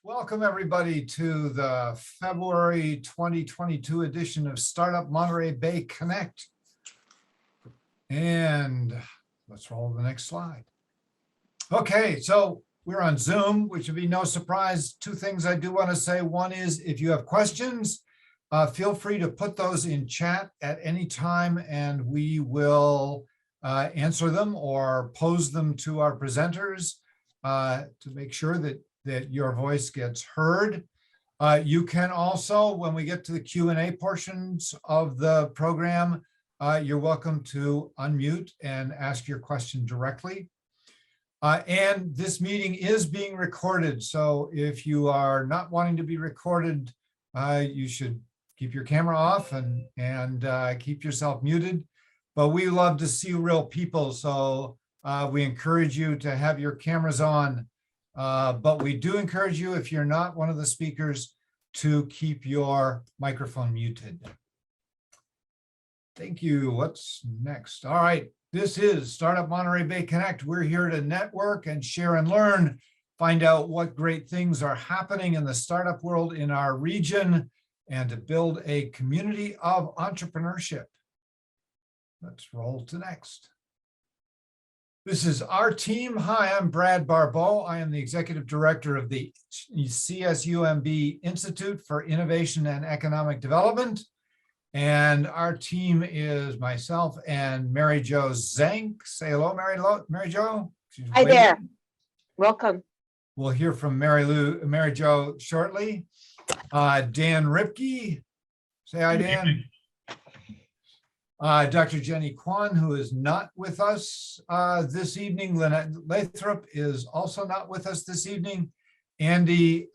Welcome everybody to the February 2022 edition of Startup Monterey Bay Connect. And let's roll the next slide. Okay, so we're on Zoom, which would be no surprise. Two things I do want to say. One is if you have questions, feel free to put those in chat at any time and we will answer them or pose them to our presenters to make sure that your voice gets heard. You can also, when we get to the Q&A portions of the program, you're welcome to unmute and ask your question directly. And this meeting is being recorded. So if you are not wanting to be recorded, you should keep your camera off and keep yourself muted. But we love to see real people. So we encourage you to have your cameras on. But we do encourage you, if you're not one of the speakers, to keep your microphone muted. Thank you. What's next? All right. This is Startup Monterey Bay Connect. We're here to network and share and learn, find out what great things are happening in the startup world in our region, and to build a community of entrepreneurship. Let's roll to next. This is our team. Hi, I'm Brad Barbeau. I am the Executive Director of the CSUMB Institute for Innovation and Economic Development. And our team is myself and Mary Jo Zank. Say hello, Mary Jo. Hi there. Welcome. We'll hear from Mary Jo shortly. Dan Ripke. Say hi, Dan. Dr. Jenny Kwan, who is not with us this evening. Lynette Lathrop is also not with us this evening. Andy,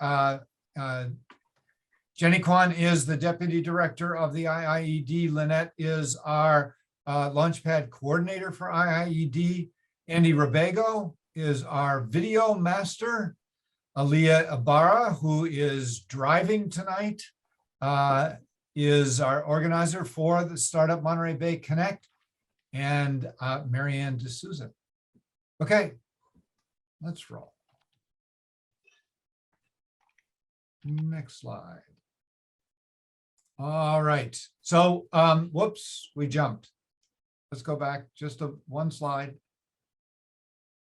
Jenny Kwan is the Deputy Director of the IIED. Lynette is our Launchpad Coordinator for IIED. Andy Rabago is our Video Master. Aaliyah Ibarra, who is driving tonight, is our organizer for the Startup Monterey Bay Connect, and Marianne D'Souza. Okay, let's roll. Next slide. All right, so whoops, we jumped. Let's go back just one slide.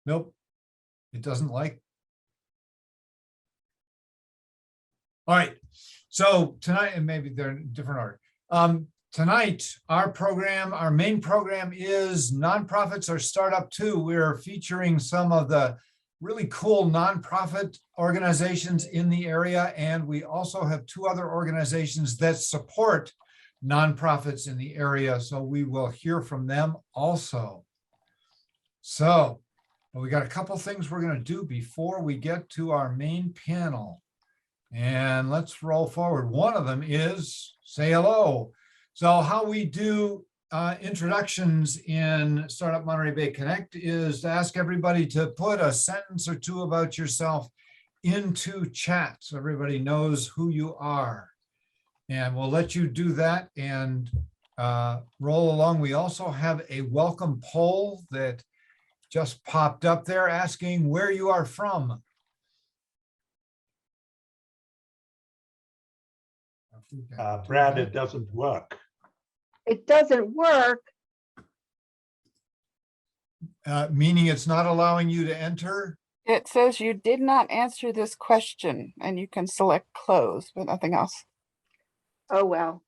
Nope, it doesn't like. All right. So tonight, and maybe they're in different order. Tonight, our main program is Nonprofits Are Startup Too. We're featuring some of the really cool nonprofit organizations in the area. And we also have two other organizations that support nonprofits in the area. So we will hear from them also. So we got a couple things we're going to do before we get to our main panel. And let's roll forward. One of them is say hello. So how we do introductions in Startup Monterey Bay Connect is to ask everybody to put a sentence or two about yourself into chat so everybody knows who you are. And we'll let you do that and roll along. We also have a welcome poll that just popped up there asking where you are from. Brad, it doesn't work. It doesn't work. Meaning it's not allowing you to enter? It says you did not answer this question and you can select close, but nothing else. Oh, well.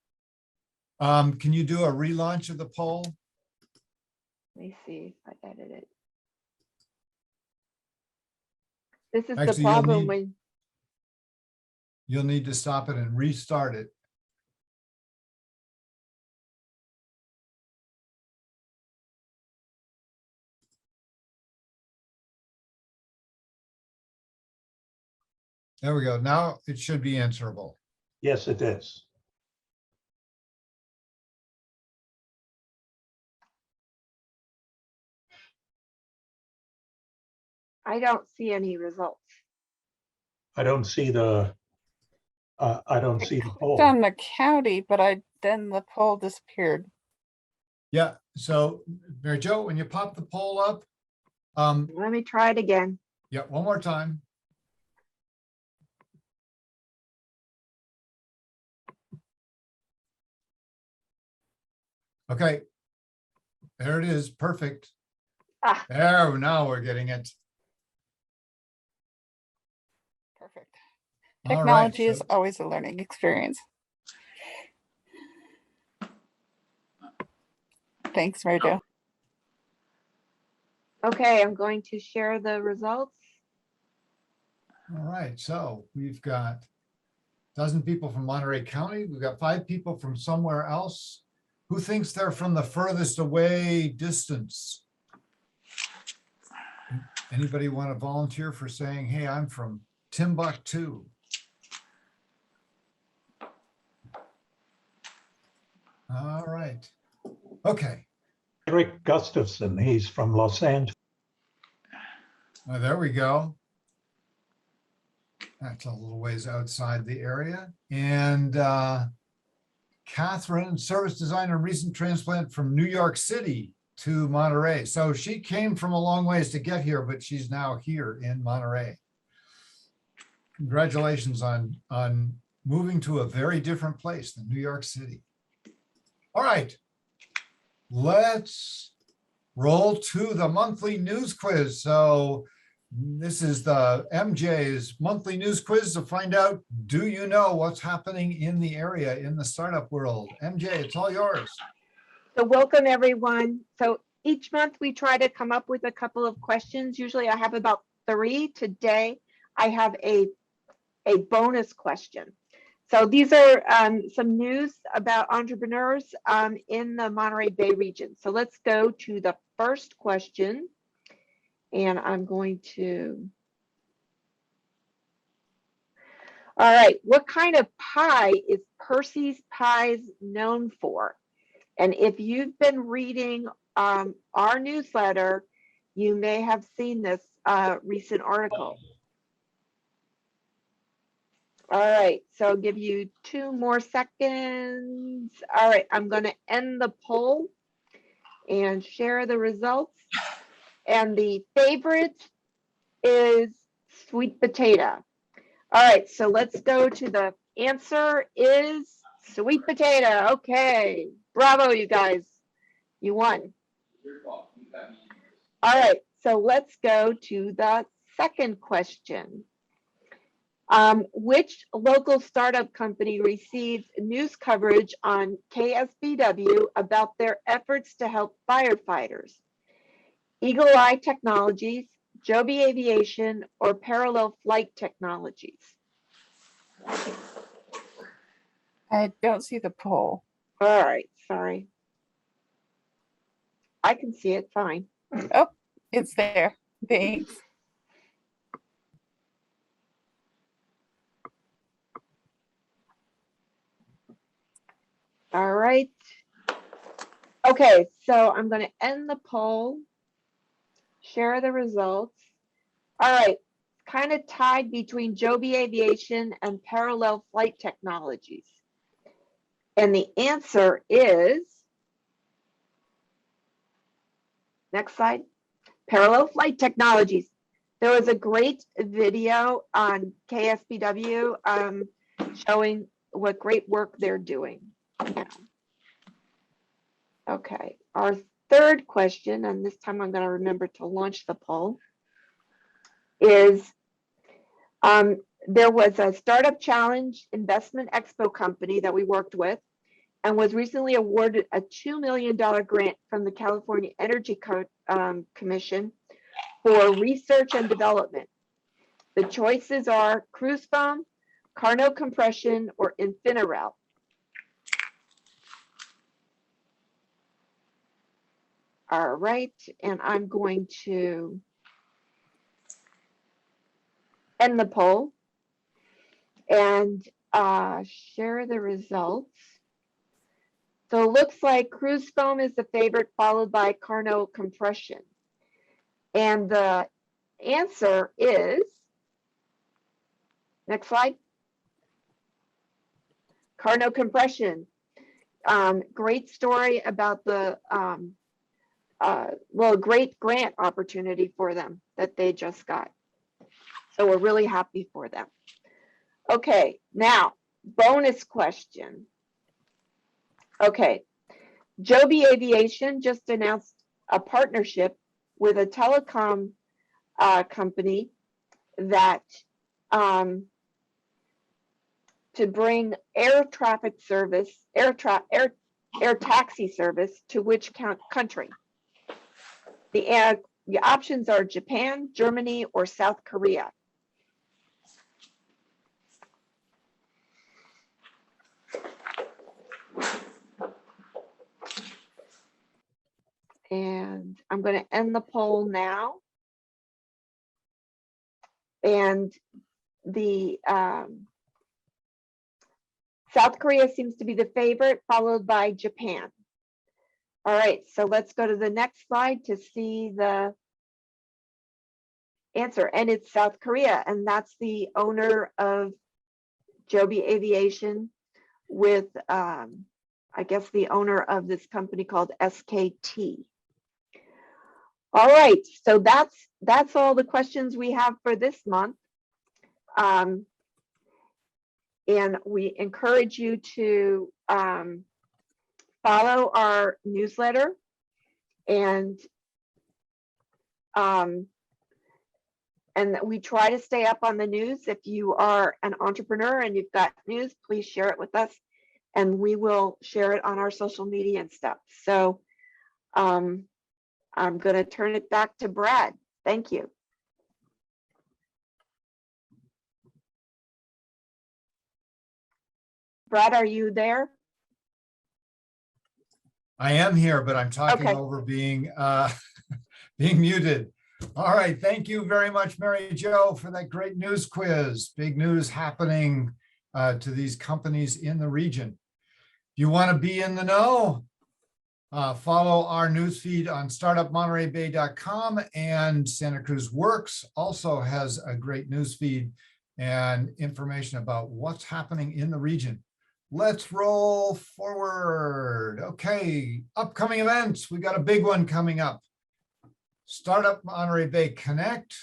Can you do a relaunch of the poll? Let me see if I edit it. This is Actually, the problem when you'll need to stop it and restart it. There we go. Now it should be answerable. Yes, it is. I don't see any results. I don't see the It's poll. on the county, but then the poll disappeared. Yeah. So Mary Jo, when you pop the poll up, Let me try it again. yeah, one more time. Okay. There it is. Perfect. Ah. There, now we're getting it. Perfect. All right, Technology is so- always a learning experience. Thanks, Mary Jo. Okay, I'm going to share the results. All right, so we've got a dozen people from Monterey County. We've got 5 people from somewhere else. Who thinks they're from the furthest away distance? Anybody want to volunteer for saying, hey, I'm from Timbuktu? All right. Okay. Eric Gustafson, he's from Los Angeles. There we go. That's a little ways outside the area. And Catherine, service designer, recent transplant from New York City to Monterey. So she came from a long ways to get here, but she's now here in Monterey. Congratulations on moving to a very different place than New York City. All right, let's roll to the monthly news quiz. So this is the MJ's monthly news quiz to find out, do you know what's happening in the area in the startup world? MJ, it's all yours. So welcome, everyone. So each month we try to come up with a couple of questions. Usually I have about 3. Today I have a bonus question. So these are some news about entrepreneurs in the Monterey Bay region. So let's go to the first question. And I'm going to, all right, what kind of pie is Percy's Pies known for? And if you've been reading our newsletter, you may have seen this recent article. All right, so I'll give you 2 more seconds. All right, I'm going to end the poll and share the results. And the favorite is sweet potato. All right, so let's go to the answer is sweet potato. Okay, bravo, you guys. You won. All right, so let's go to the second question. Which local startup company receives news coverage on KSBW about their efforts to help firefighters? Eagle Eye Technologies, Joby Aviation, or Parallel Flight Technologies? I don't see the poll. All right, sorry. I can see it fine. Oh, it's there. Thanks. All right. Okay, so I'm going to end the poll, share the results. All right, kind of tied between Joby Aviation and Parallel Flight Technologies. And the answer is, next slide, Parallel Flight Technologies. There was a great video on KSBW showing what great work they're doing. Yeah. Okay, our third question, and this time I'm going to remember to launch the poll, is there was a Startup Challenge Investment Expo company that we worked with and was recently awarded a $2 million grant from the California Energy Commission for research and development. The choices are cruise foam, Carnot compression, or Infinirel. All right, and I'm going to end the poll and share the results. So it looks like cruise foam is the favorite, followed by Carnot compression. And the answer is, next slide, Carnot compression. Great story about the, well, great grant opportunity for them that they just got. So we're really happy for them. Okay, now, bonus question. Okay, Joby Aviation just announced a partnership with a telecom company that to bring air traffic service, air taxi service to which country? The options are Japan, Germany, or South Korea. And I'm going to end the poll now. And the South Korea seems to be the favorite, followed by Japan. All right, so let's go to the next slide to see the answer. And it's South Korea, and that's the owner of Joby Aviation with, I guess, the owner of this company called SKT. All right, so that's all the questions we have for this month. And we encourage you to follow our newsletter and we try to stay up on the news. If you are an entrepreneur and you've got news, please share it with us and we will share it on our social media and stuff. So I'm going to turn it back to Brad. Thank you. Brad, are you there? I am here, but I'm talking Okay. over being being muted. All right, thank you very much, Mary Jo, for that great news quiz. Big news happening to these companies in the region. If you want to be in the know, follow our newsfeed on startupmontereybay.com, and Santa Cruz Works also has a great newsfeed and information about what's happening in the region. Let's roll forward. Okay, upcoming events. We got a big one coming up. Startup Monterey Bay Connect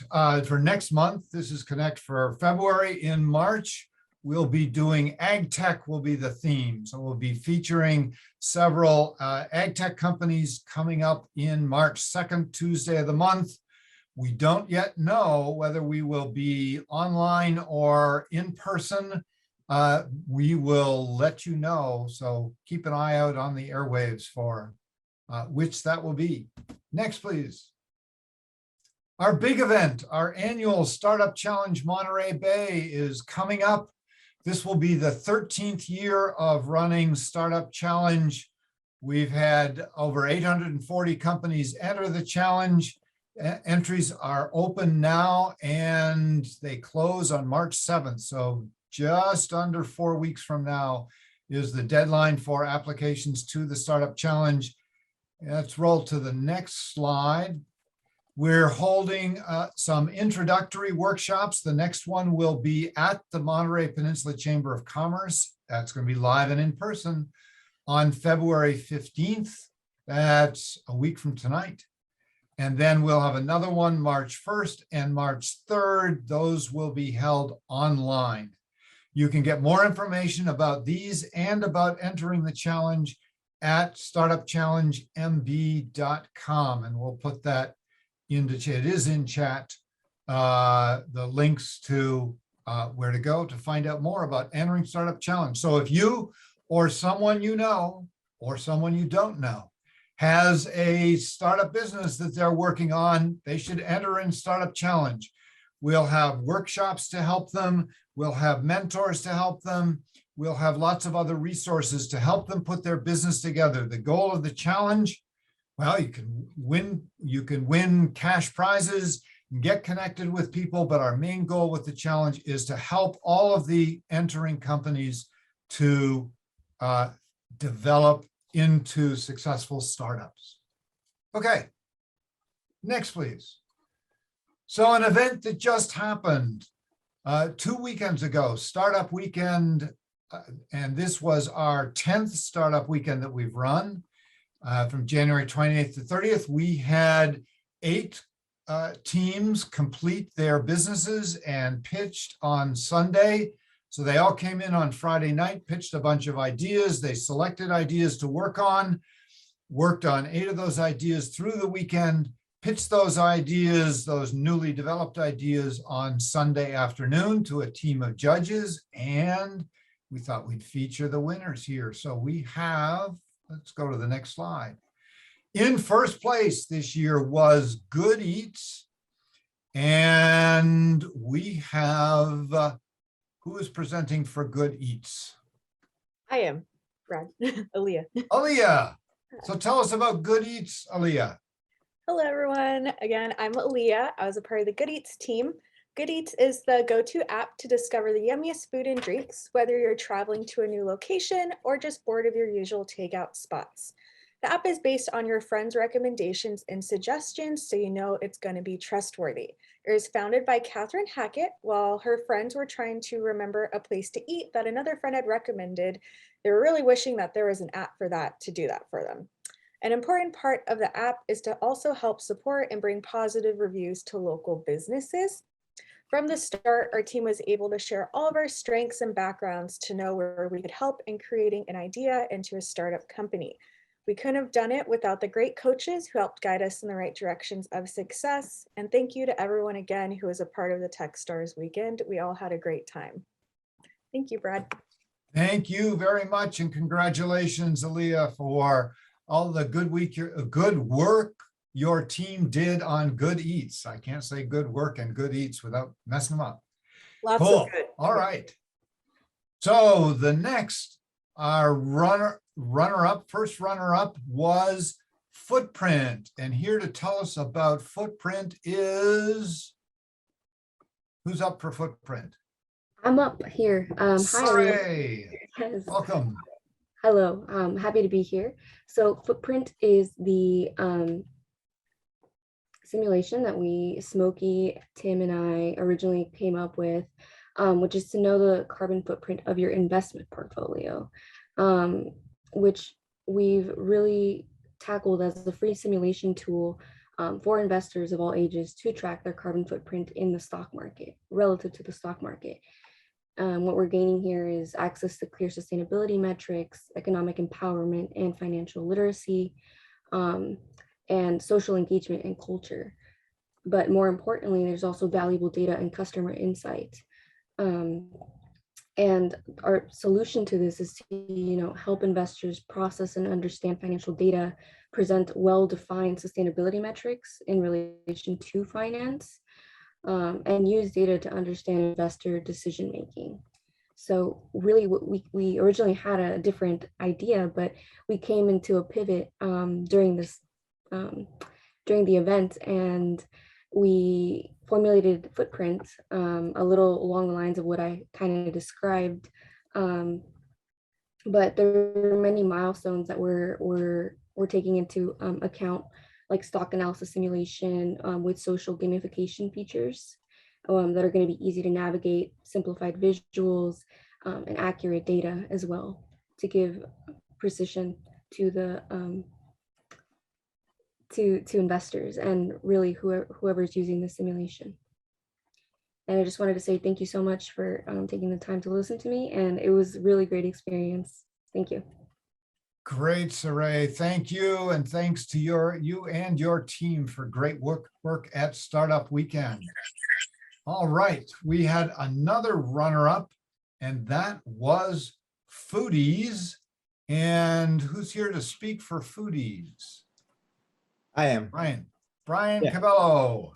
for next month. This is Connect for February. In March, we'll be doing ag tech will be the theme. So we'll be featuring several ag tech companies coming up in March, second Tuesday of the month. We don't yet know whether we will be online or in person. We will let you know. So keep an eye out on the airwaves for which that will be. Next, please. Our big event, our annual Startup Challenge Monterey Bay is coming up. This will be the 13th year of running Startup Challenge. We've had over 840 companies enter the challenge. Entries are open now and they close on March 7th. So just under 4 weeks from now is the deadline for applications to the Startup Challenge. Let's roll to the next slide. We're holding some introductory workshops. The next one will be at the Monterey Peninsula Chamber of Commerce. That's going to be live and in person on February 15th. That's a week from tonight. And then we'll have another one March 1st and March 3rd. Those will be held online. You can get more information about these and about entering the challenge at startupchallengemb.com. And we'll put that into chat. It is in chat, the links to where to go to find out more about entering Startup Challenge. So if you or someone you know or someone you don't know has a startup business that they're working on, they should enter in Startup Challenge. We'll have workshops to help them. We'll have mentors to help them. We'll have lots of other resources to help them put their business together. The goal of the challenge, well, you can win cash prizes and get connected with people, but our main goal with the challenge is to help all of the entering companies to develop into successful startups. Okay, next, please. So an event that just happened 2 weekends ago, Startup Weekend, and this was our 10th Startup Weekend that we've run. From January 28th to 30th, we had 8 teams complete their businesses and pitched on Sunday. So they all came in on Friday night, pitched a bunch of ideas. They selected ideas to work on. worked on 8 of those ideas through the weekend, pitched those ideas, those newly developed ideas on Sunday afternoon to a team of judges, and we thought we'd feature the winners here. So we have, let's go to the next slide. In first place this year was Good Eats. And we have, who is presenting for Good Eats? I am, Brad, Aaliyah. Aaliyah. So tell us about Good Eats, Aaliyah. Hello, everyone. Again, I'm Aaliyah. I was a part of the Good Eats team. Good Eats is the go-to app to discover the yummiest food and drinks, whether you're traveling to a new location or just bored of your usual takeout spots. The app is based on your friends' recommendations and suggestions, so you know it's going to be trustworthy. It was founded by Catherine Hackett. While her friends were trying to remember a place to eat that another friend had recommended, they were really wishing that there was an app for that to do that for them. An important part of the app is to also help support and bring positive reviews to local businesses. From the start, our team was able to share all of our strengths and backgrounds to know where we could help in creating an idea into a startup company. We couldn't have done it without the great coaches who helped guide us in the right directions of success. And thank you to everyone again who was a part of the TechStars weekend. We all had a great time. Thank you, Brad. Thank you very much, and congratulations, Aaliyah, for all the good work your team did on Good Eats. I can't say good work and Good Eats without messing them up. Lots Cool. of good. All right. So the next, our first runner-up was Footprint. And here to tell us about Footprint is, who's up for Footprint? I'm up here. Hi, everyone. Hooray. Yes. Welcome. Hello. Happy to be here. So Footprint is the simulation that Smokey, Tim, and I originally came up with, which is to know the carbon footprint of your investment portfolio, which we've really tackled as a free simulation tool for investors of all ages to track their carbon footprint in the stock market relative to the stock market. What we're gaining here is access to clear sustainability metrics, economic empowerment, and financial literacy, and social engagement and culture. But more importantly, there's also valuable data and customer insight. And our solution to this is to, help investors process and understand financial data, present well-defined sustainability metrics in relation to finance, and use data to understand investor decision-making. So really we originally had a different idea, but we came into a pivot during the event, and we formulated Footprint a little along the lines of what I kind of described. But there are many milestones that we're taking into account, like stock analysis simulation with social gamification features that are going to be easy to navigate, simplified visuals, and accurate data as well to give precision to the to investors and really whoever's using the simulation. And I just wanted to say thank you so much for taking the time to listen to me, and it was a really great experience. Thank you. Great, Saray. Thank you. And thanks to you and your team for great work at Startup Weekend. All right, we had another runner-up, and that was Foodies. And who's here to speak for Foodies? I am. Brian Yeah. Cabello.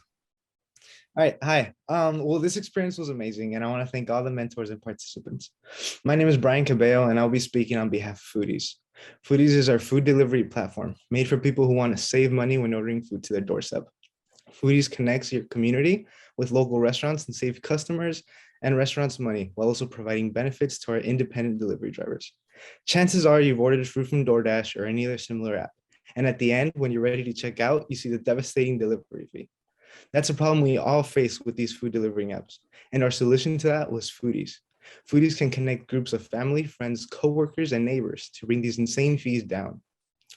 All right. Hi. Well, this experience was amazing, and I want to thank all the mentors and participants. My name is Brian Cabello, and I'll be speaking on behalf of Foodies. Foodies is our food delivery platform made for people who want to save money when ordering food to their doorstep. Foodies connects your community with local restaurants and save customers and restaurants money, while also providing benefits to our independent delivery drivers. Chances are you've ordered food from DoorDash or any other similar app, and at the end, when you're ready to check out, you see the devastating delivery fee. That's a problem we all face with these food delivering apps, and our solution to that was Foodies. Foodies can connect groups of family, friends, coworkers, and neighbors to bring these insane fees down.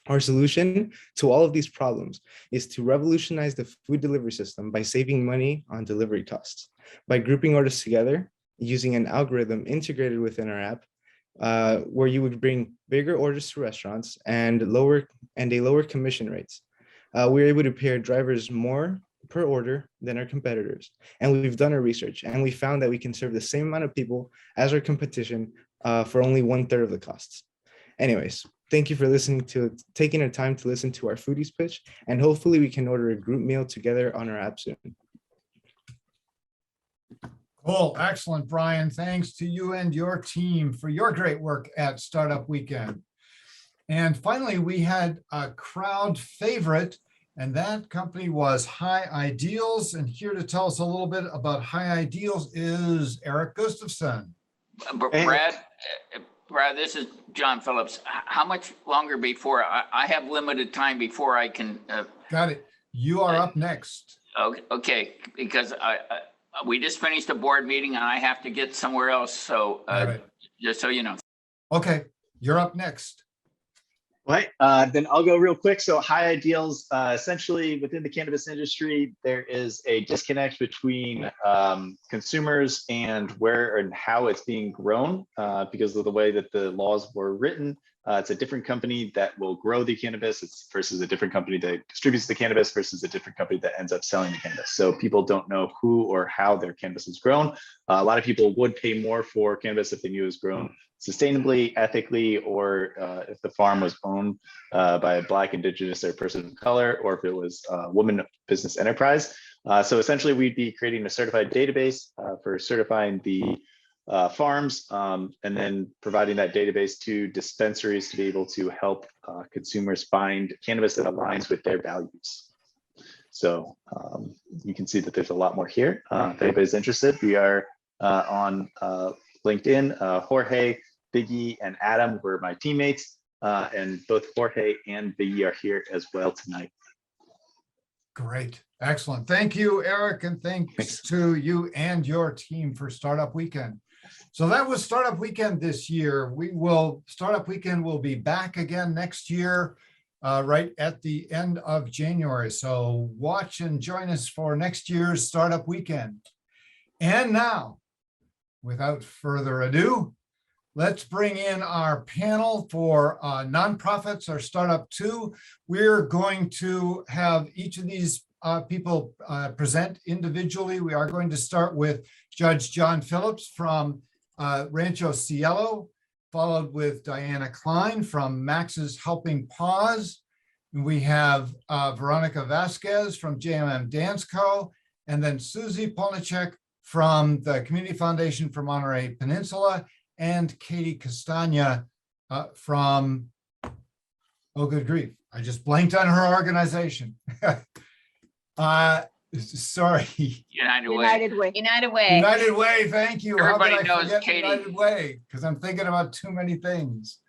Our solution to all of these problems is to revolutionize the food delivery system by saving money on delivery costs. By grouping orders together, using an algorithm integrated within our app, where you would bring bigger orders to restaurants and they lower commission rates. We were able to pay our drivers more per order than our competitors. And we've done our research and we found that we can serve the same amount of people as our competition for only 1/3 of the costs. Anyways, thank you for taking the time to listen to our foodies pitch, and hopefully we can order a group meal together on our app soon. Cool, excellent, Brian. Thanks to you and your team for your great work at Startup Weekend. And finally, we had a crowd favorite, and that company was High Ideals. And here to tell us a little bit about High Ideals is Eric Gustafson. Brad, this is John Phillips. How much longer before I have limited time before I can? Got it. You are up next. Okay, because we just finished a board meeting and I have to get somewhere else. So Right. Just so you know. Okay, you're up next. Right, then I'll go real quick. So High Ideals, essentially within the cannabis industry, there is a disconnect between consumers and where and how it's being grown because of the way that the laws were written. It's a different company that will grow the cannabis versus a different company that distributes the cannabis versus a different company that ends up selling the cannabis. So people don't know who or how their cannabis is grown. A lot of people would pay more for cannabis if they knew it was grown sustainably, ethically, or if the farm was owned by a Black, Indigenous, or person of color, or if it was a woman business enterprise. So essentially, we'd be creating a certified database for certifying the farms and then providing that database to dispensaries to be able to help consumers find cannabis that aligns with their values. So you can see that there's a lot more here. If anybody's interested, we are on LinkedIn. Jorge, Biggie, and Adam were my teammates, and both Jorge and Biggie are here as well tonight. Great, excellent. Thank you, Eric, and thanks to you and your team for Startup Weekend. So that was Startup Weekend this year. Startup Weekend will be back again next year, right at the end of January. So watch and join us for next year's Startup Weekend. And now, without further ado, let's bring in our panel for nonprofits or Startup 2. We're going to have each of these people present individually. We are going to start with Judge John Phillips from Rancho Cielo, followed with Diana Klein from Max's Helping Paws. And we have Veronica Vasquez from JMM Dansko, and then Susie Polnacek from the Community Foundation for Monterey Peninsula, and Katie Castagna from, oh, good grief, I just blanked on her organization. Sorry. United Way. United Way. United Way. United Way, thank you. Everybody How could I knows forget Katie. United Way, because I'm thinking about too many things.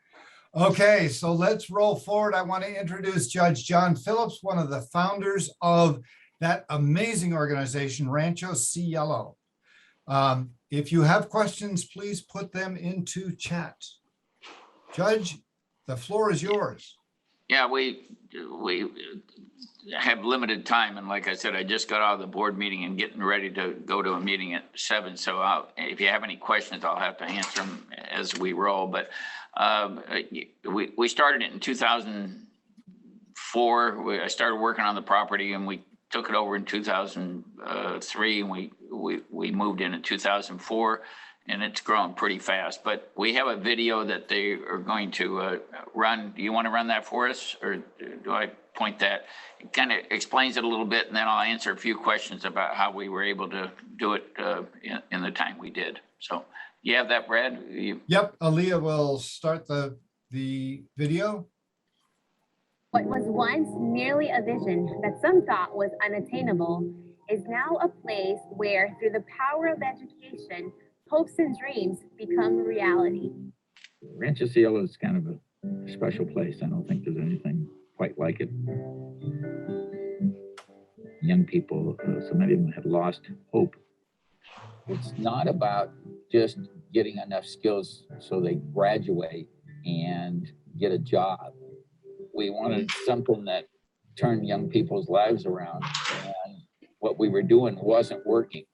Okay, so let's roll forward. I want to introduce Judge John Phillips, one of the founders of that amazing organization, Rancho Cielo. If you have questions, please put them into chat. Judge, the floor is yours. Yeah, we have limited time, and like I said, I just got out of the board meeting and getting ready to go to a meeting at 7. So if you have any questions, I'll have to answer them as we roll. But we started it in 2004. I started working on the property, and we took it over in 2003, and we moved in 2004, and it's grown pretty fast. But we have a video that they are going to run. Do you want to run that for us, or do I point that? It kind of explains it a little bit, and then I'll answer a few questions about how we were able to do it in the time we did. So you have that, Brad? Yep, Aaliyah will start the video. What was once merely a vision that some thought was unattainable is now a place where, through the power of education, hopes and dreams become reality. Rancho Cielo is kind of a special place. I don't think there's anything quite like it. Young people, so many of them had lost hope. It's not about just getting enough skills so they graduate and get a job. We wanted something that turned young people's lives around, and what we were doing wasn't working.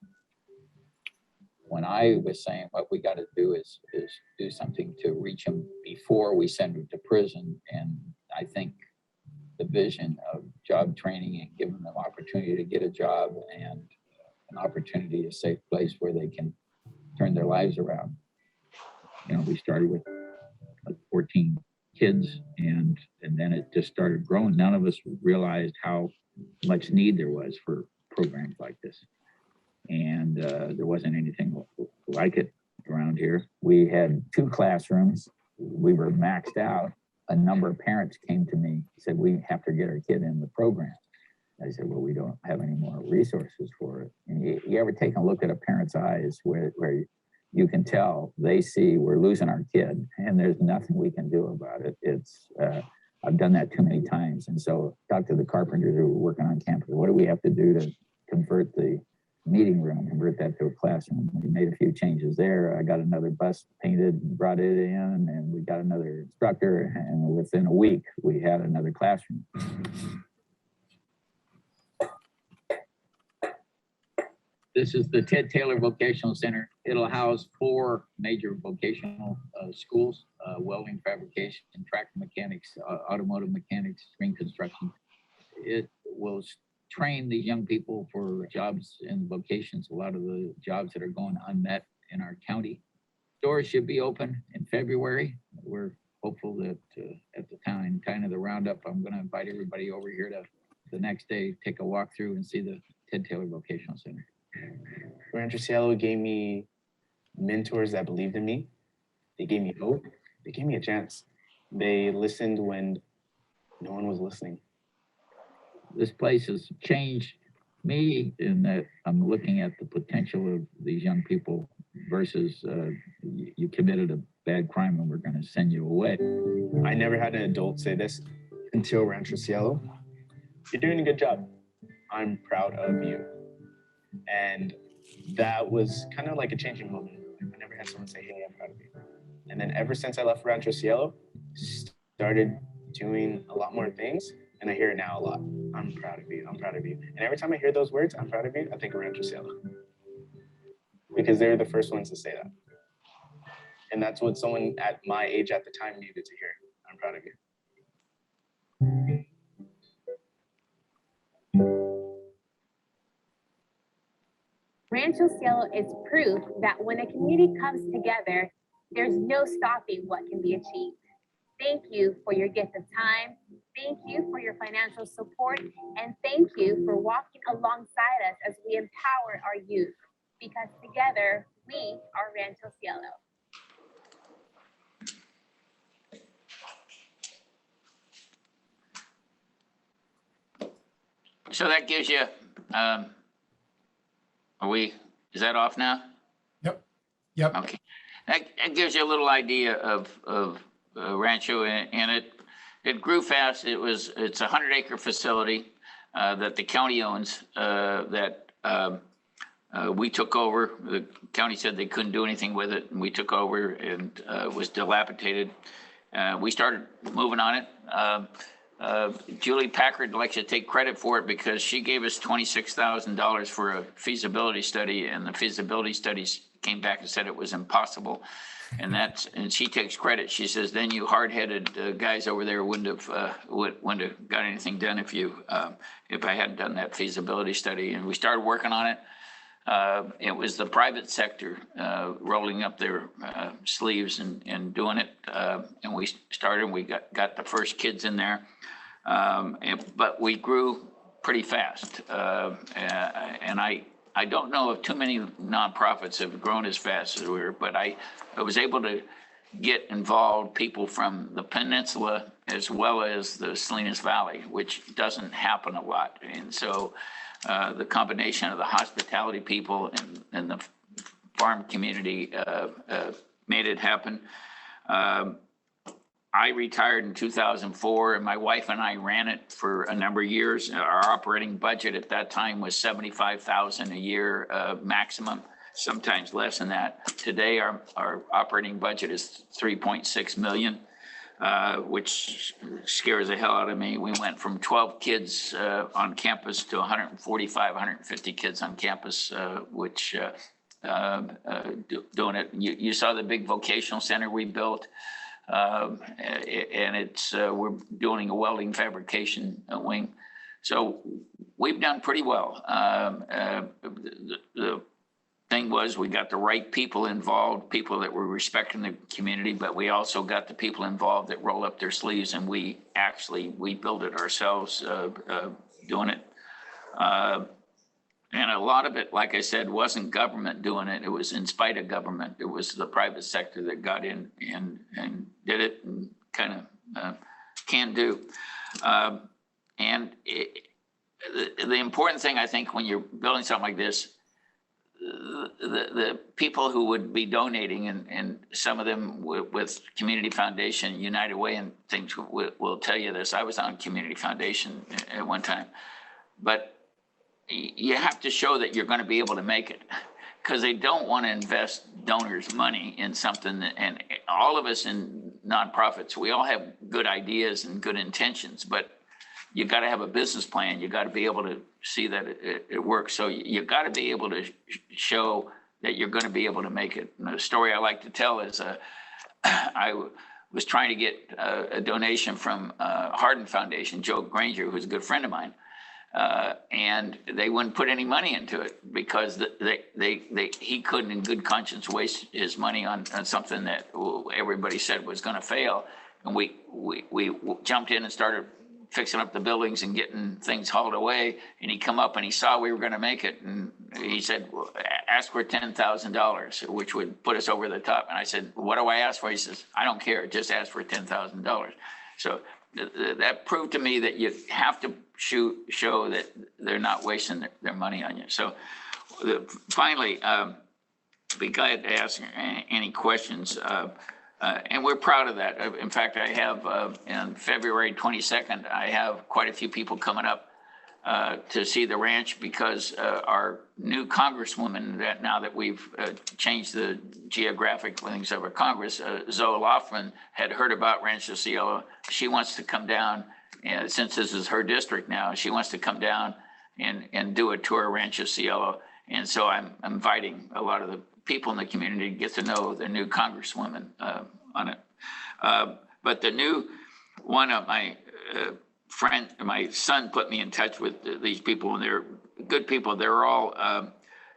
When I was saying what we got to do is do something to reach them before we send them to prison. And I think the vision of job training and giving them opportunity to get a job and an opportunity, a safe place where they can turn their lives around. You know, we started with like 14 kids and then it just started growing. None of us realized how much need there was for programs like this. And there wasn't anything like it around here. We had 2 classrooms. We were maxed out. A number of parents came to me, said, we have to get our kid in the program. I said, well, we don't have any more resources for it. And you ever take a look at a parent's eyes where you can tell they see we're losing our kid and there's nothing we can do about it. It's, I've done that too many times. And so talk to the carpenters who were working on campus. What do we have to do to convert the meeting room, convert that to a classroom? We made a few changes there. I got another bus painted, brought it in, and we got another instructor. And within a week, we had another classroom. This is the Ted Taylor Vocational Center. It'll house 4 major vocational schools, welding, fabrication, tractor mechanics, automotive mechanics, screen construction. It will train these young people for jobs and vocations, a lot of the jobs that are going unmet in our county. Doors should be open in February. We're hopeful that at the time, kind of the roundup, I'm going to invite everybody over here to the next day, take a walk through and see the Ted Taylor Vocational Center. Rancho Cielo gave me mentors that believed in me. They gave me hope. They gave me a chance. They listened when no one was listening. This place has changed me in that I'm looking at the potential of these young people versus you committed a bad crime and we're going to send you away. I never had an adult say this until Rancho Cielo. You're doing a good job. I'm proud of you. And that was kind of like a changing moment. I never had someone say, hey, I'm proud of you. And then ever since I left Rancho Cielo, started doing a lot more things. And I hear it now a lot. I'm proud of you. I'm proud of you. And every time I hear those words, I'm proud of you, I think of Rancho Cielo. Because they were the first ones to say that. And that's what someone at my age at the time needed to hear. I'm proud of you. Rancho Cielo is proof that when a community comes together, there's no stopping what can be achieved. Thank you for your gift of time. Thank you for your financial support. And thank you for walking alongside us as we empower our youth. Because together, we are Rancho Cielo. So that gives you, is that off now? Yep. Okay. That gives you a little idea of Rancho, and it grew fast. It's a 100-acre facility that the county owns that we took over. The county said they couldn't do anything with it, and we took over, and it was dilapidated. We started moving on it. Julie Packard likes to take credit for it because she gave us $26,000 for a feasibility study, and the feasibility studies came back and said it was impossible. And she takes credit. She says, then you hard-headed guys over there wouldn't have got anything done if I hadn't done that feasibility study. And we started working on it. It was the private sector rolling up their sleeves and doing it. And we started, we got the first kids in there. But we grew pretty fast. And I don't know if too many nonprofits have grown as fast as we were, but I was able to get involved people from the peninsula as well as the Salinas Valley, which doesn't happen a lot. And so the combination of the hospitality people and the farm community made it happen. I retired in 2004, and my wife and I ran it for a number of years. Our operating budget at that time was $75,000 a year maximum, sometimes less than that. Today, our operating budget is $3.6 million, which scares the hell out of me. We went from 12 kids on campus to 145, 150 kids on campus, which doing it. You saw the big vocational center we built. And it's we're doing a welding fabrication wing. So we've done pretty well. The thing was, we got the right people involved, people that were respecting the community, but we also got the people involved that roll up their sleeves, and we built it ourselves, doing it. And a lot of it, like I said, wasn't government doing it. It was in spite of government. It was the private sector that got in and did it and kind of can do. The important thing, I think, when you're building something like this, the people who would be donating, and some of them with Community Foundation, United Way, and things will tell you this. I was on Community Foundation at one time, but you have to show that you're going to be able to make it, because they don't want to invest donors' money in something that, and all of us in nonprofits, we all have good ideas and good intentions, but you got to have a business plan. You got to be able to see that it works. So you got to be able to show that you're going to be able to make it. And the story I like to tell is I was trying to get a donation from Hardin Foundation, Joe Granger, who's a good friend of mine. And they wouldn't put any money into it because he couldn't in good conscience waste his money on something that everybody said was going to fail. And we jumped in and started fixing up the buildings and getting things hauled away. And he come up and he saw we were going to make it. And he said, well, ask for $10,000, which would put us over the top. And I said, what do I ask for? He says, I don't care. Just ask for $10,000. So that proved to me that you have to show that they're not wasting their money on you. So finally, be glad to answer any questions. And we're proud of that. In fact, I have on February 22nd, I have quite a few people coming up to see the ranch, because our new congresswoman, that now that we've changed the geographic things of our Congress, Zoe Loftman, had heard about Rancho Cielo. She wants to come down, and since this is her district now, she wants to come down and do a tour of Rancho Cielo. And so I'm inviting a lot of the people in the community to get to know the new congresswoman on it. But the new one of my my son put me in touch with these people, and they're good people. They're all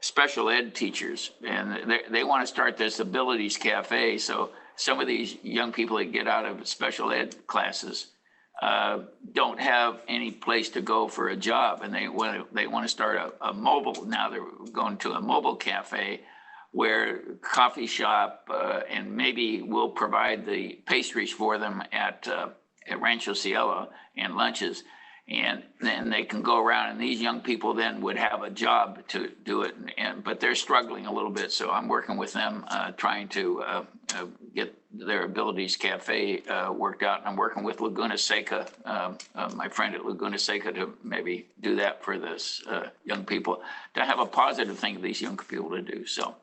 special ed teachers, and they want to start this abilities cafe. So some of these young people that get out of special ed classes don't have any place to go for a job, and they want to start a mobile. Now they're going to a mobile cafe, where coffee shop, and maybe we'll provide the pastries for them at Rancho Cielo and lunches. And then they can go around, and these young people then would have a job to do it. But they're struggling a little bit. So I'm working with them, trying to get their abilities cafe worked out. And I'm working with Laguna Seca, my friend at Laguna Seca, to maybe do that for this young people, to have a positive thing for these young people to do. So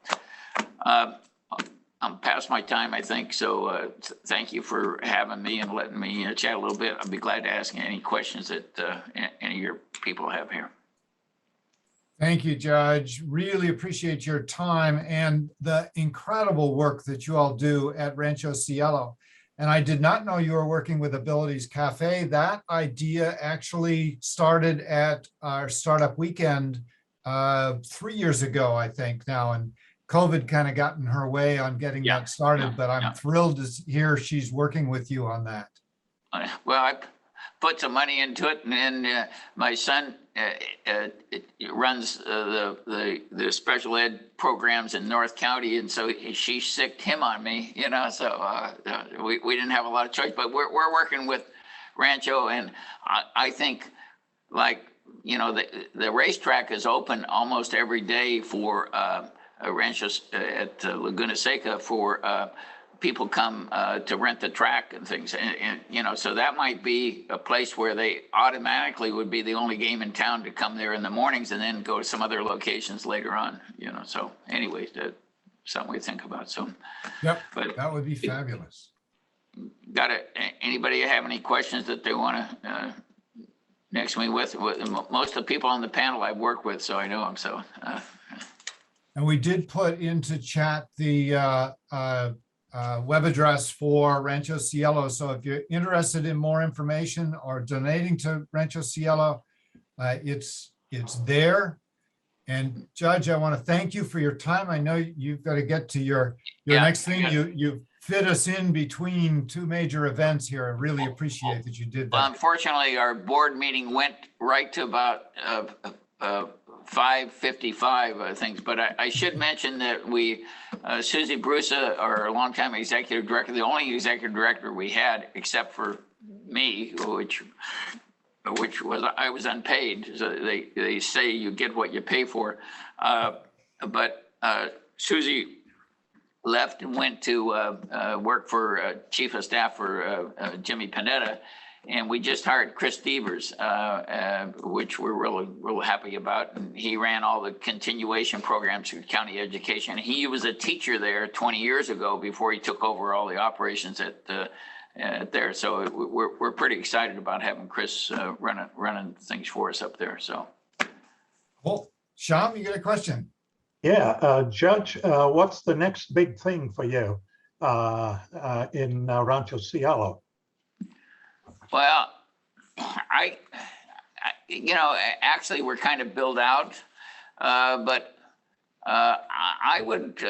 I'm past my time, I think. So thank you for having me and letting me chat a little bit. I'll be glad to ask any questions that any of your people have here. Thank you, Judge. Really appreciate your time and the incredible work that you all do at Rancho Cielo. And I did not know you were working with Abilities Cafe. That idea actually started at our startup weekend 3 years ago, I think now. And COVID kind of got in her way on getting that started, but I'm thrilled to hear she's working with you on that. Well, I put some money into it, and then my son runs the special ed programs in North County, and so she sicked him on me, you know. So we didn't have a lot of choice, but we're working with Rancho, and I think, like, you know, the racetrack is open almost every day for ranchos at Laguna Seca for people come to rent the track and things, and you know, so that might be a place where they automatically would be the only game in town to come there in the mornings and then go to some other locations later on, you know. So anyways, that's something we think about. So yep, but that would be fabulous. Got it. Anybody have any questions that they want to next me with? Most of the people on the panel I've worked with, so I know them. So And we did put into chat the web address for Rancho Cielo. So if you're interested in more information or donating to Rancho Cielo, it's there. And Judge, I want to thank you for your time. I know you've got to get to your next thing. You fit us in between two major events here. I really appreciate that you did that. Well, unfortunately, our board meeting went right to about 5:55 things, but I should mention that Susie Brusa, our longtime executive director, the only executive director we had except for me, which was I was unpaid. So they say you get what you pay for, but Susie left and went to work for chief of staff for Jimmy Panetta. And we just hired Chris Devers, which we're real happy about. And he ran all the continuation programs through county education. He was a teacher there 20 years ago before he took over all the operations at there. So we're pretty excited about having Chris running things for us up there. So, well, Sham, you got a question? Yeah, Judge, what's the next big thing for you in Rancho Cielo? Well, actually we're kind of built out, but I would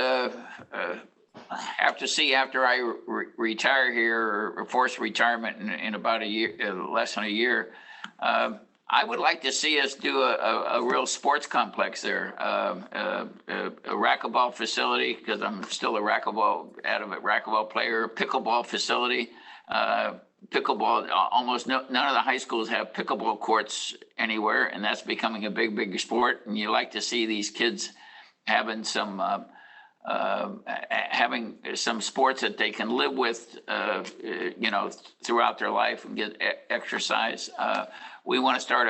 have to see after I retire here or force retirement in about a year, less than a year. I would like to see us do a real sports complex there, a racquetball facility, because I'm still a racquetball player, pickleball facility. Pickleball, almost none of the high schools have pickleball courts anywhere, and that's becoming a big sport. And you like to see these kids having some sports that they can live with, throughout their life and get exercise. We want to start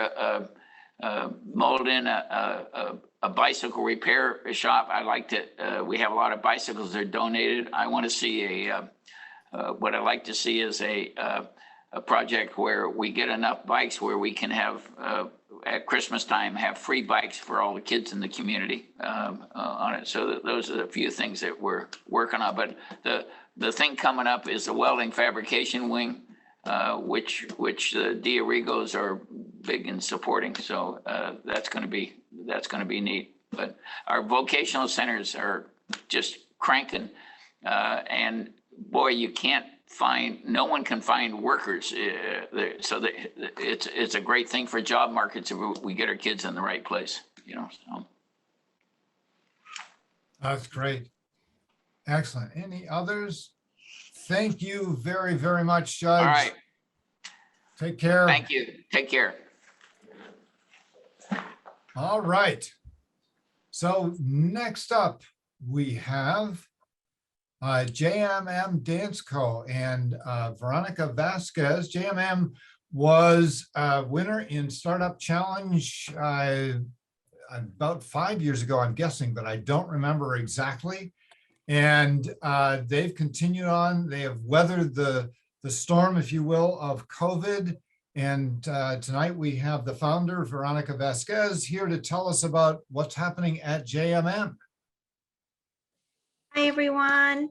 mold in a bicycle repair shop. I like to. We have a lot of bicycles that are donated. I want to see what I'd like to see is a project where we get enough bikes where we can have, at Christmas time, have free bikes for all the kids in the community on it. So those are the few things that we're working on. But the thing coming up is the welding fabrication wing, which the Diarrigos are big in supporting. So that's going to be neat. But our vocational centers are just cranking, and boy, no one can find workers. So it's a great thing for job markets if we get our kids in the right place, so. That's great. Excellent. Any others? Thank you very, very much, Judge. All right. Take care. Thank you. Take care. All right. So next up, we have JMM Dansko and Veronica Vasquez. JMM was a winner in Startup Challenge about 5 years ago, I'm guessing, but I don't remember exactly. And they've continued on. They have weathered the storm, if you will, of COVID. And tonight we have the founder, Veronica Vasquez, here to tell us about what's happening at JMM. Hi, everyone.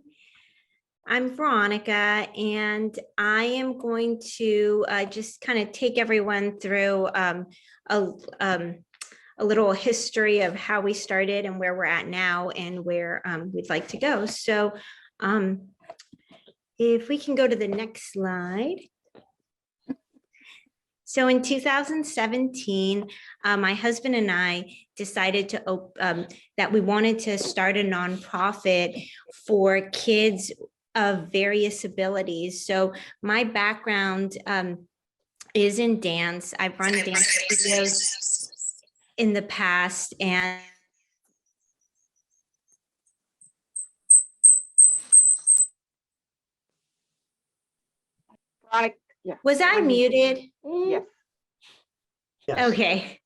I'm Veronica, and I am going to just kind of take everyone through a little history of how we started and where we're at now and where we'd like to go. So if we can go to the next slide. So in 2017, my husband and I decided that we wanted to start a nonprofit for kids of various abilities. So my background is in dance. I've run dance studios in the past, and was I muted? Yes. Okay.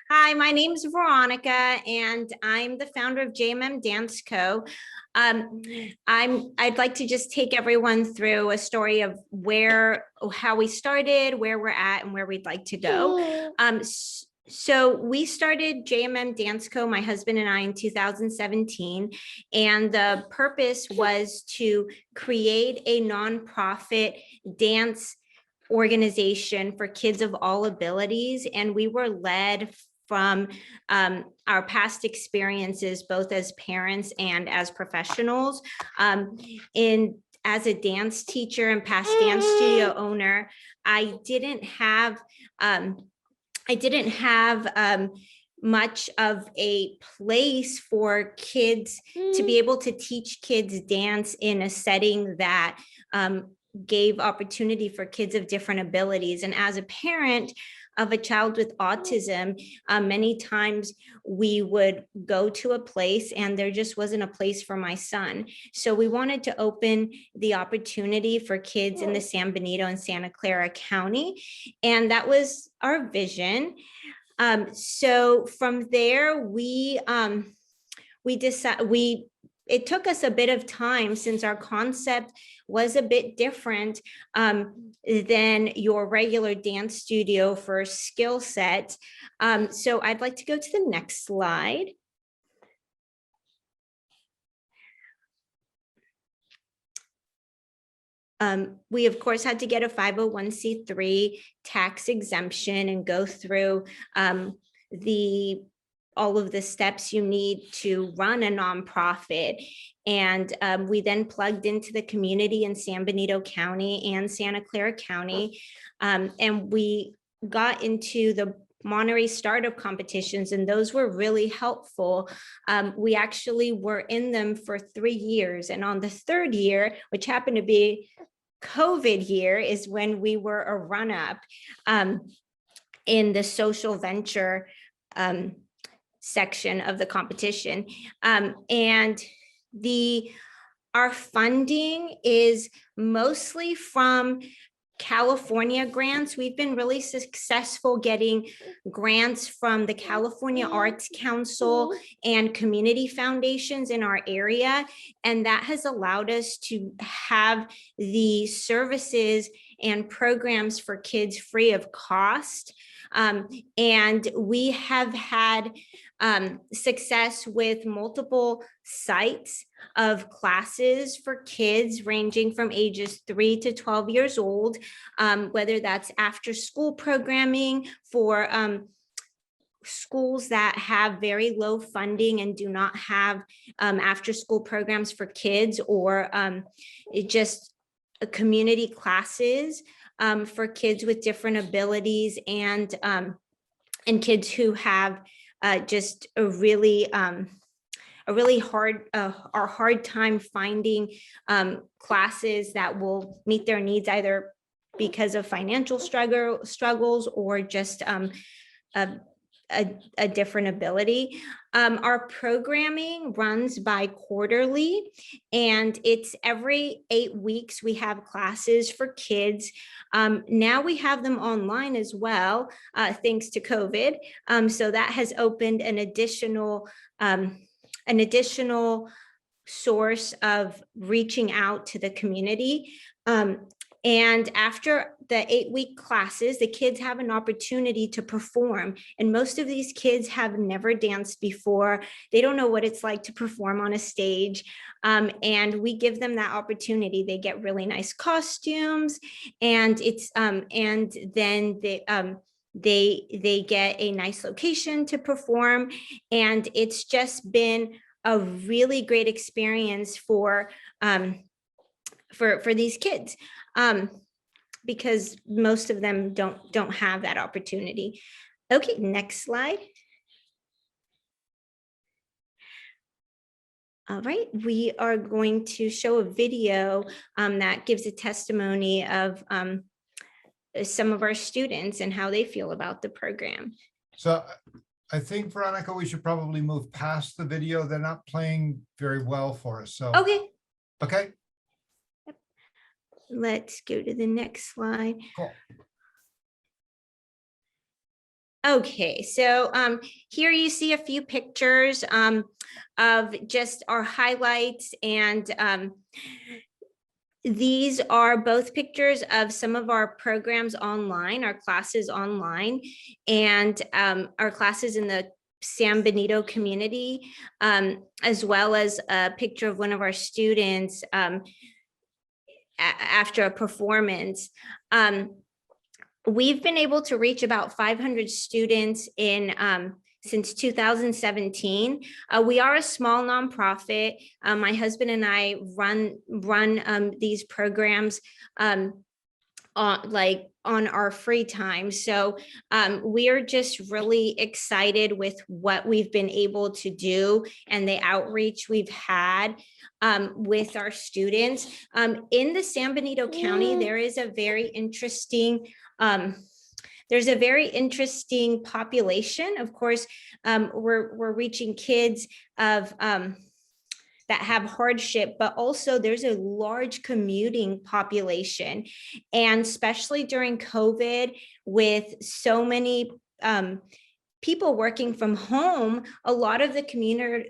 Hi, my name is Veronica, and I'm the founder of JMM Dansko. I'd like to just take everyone through a story of how we started, where we're at, and where we'd like to go. So we started JMM Dansko, my husband and I, in 2017, and the purpose was to create a nonprofit dance organization for kids of all abilities, and we were led from our past experiences, both as parents and as professionals. As a dance teacher and past dance studio owner, I didn't have much of a place for kids to be able to teach kids dance in a setting that gave opportunity for kids of different abilities. And as a parent of a child with autism, many times we would go to a place and there just wasn't a place for my son. So we wanted to open the opportunity for kids in the San Benito and Santa Clara County. And that was our vision. So from there, it took us a bit of time since our concept was a bit different than your regular dance studio for skill set. So I'd like to go to the next slide. We of course had to get a 501c3 tax exemption and go through all of the steps you need to run a nonprofit. And we then plugged into the community in San Benito County and Santa Clara County. And we got into the Monterey startup competitions, and those were really helpful. We actually were in them for 3 years. And on the third year, which happened to be COVID year, is when we were a run-up in the social venture section of the competition. And our funding is mostly from California grants. We've been really successful getting grants from the California Arts Council and community foundations in our area. And that has allowed us to have the services and programs for kids free of cost. And we have had success with multiple sites of classes for kids ranging from ages 3 to 12 years old, whether that's after school programming for schools that have very low funding and do not have after school programs for kids, or just community classes for kids with different abilities, and kids who have just a really hard time finding classes that will meet their needs, either because of financial struggles or just a different ability. Our programming runs bi-quarterly, and it's every 8 weeks we have classes for kids. Now we have them online as well, thanks to COVID. So that has opened an additional source of reaching out to the community. And after the 8-week classes, the kids have an opportunity to perform. And most of these kids have never danced before. They don't know what it's like to perform on a stage. And we give them that opportunity. They get really nice costumes, and and then they get a nice location to perform. And it's just been a really great experience for these kids. Because most of them don't have that opportunity. Okay, next slide. All right, we are going to show a video that gives a testimony of some of our students and how they feel about the program. So I think, Veronica, we should probably move past the video. They're not playing very well for us. So okay. Let's go to the next slide. Cool. Okay, so here you see a few pictures of just our highlights, and these are both pictures of some of our programs online, our classes online, and our classes in the San Benito community, as well as a picture of one of our students after a performance. We've been able to reach about 500 students in since 2017. We are a small nonprofit. My husband and I run these programs on our free time. So we are just really excited with what we've been able to do and the outreach we've had with our students. In the San Benito County, there is a very interesting population. Of course, we're reaching kids of that have hardship, but also there's a large commuting population. And especially during COVID, with so many people working from home, a lot of the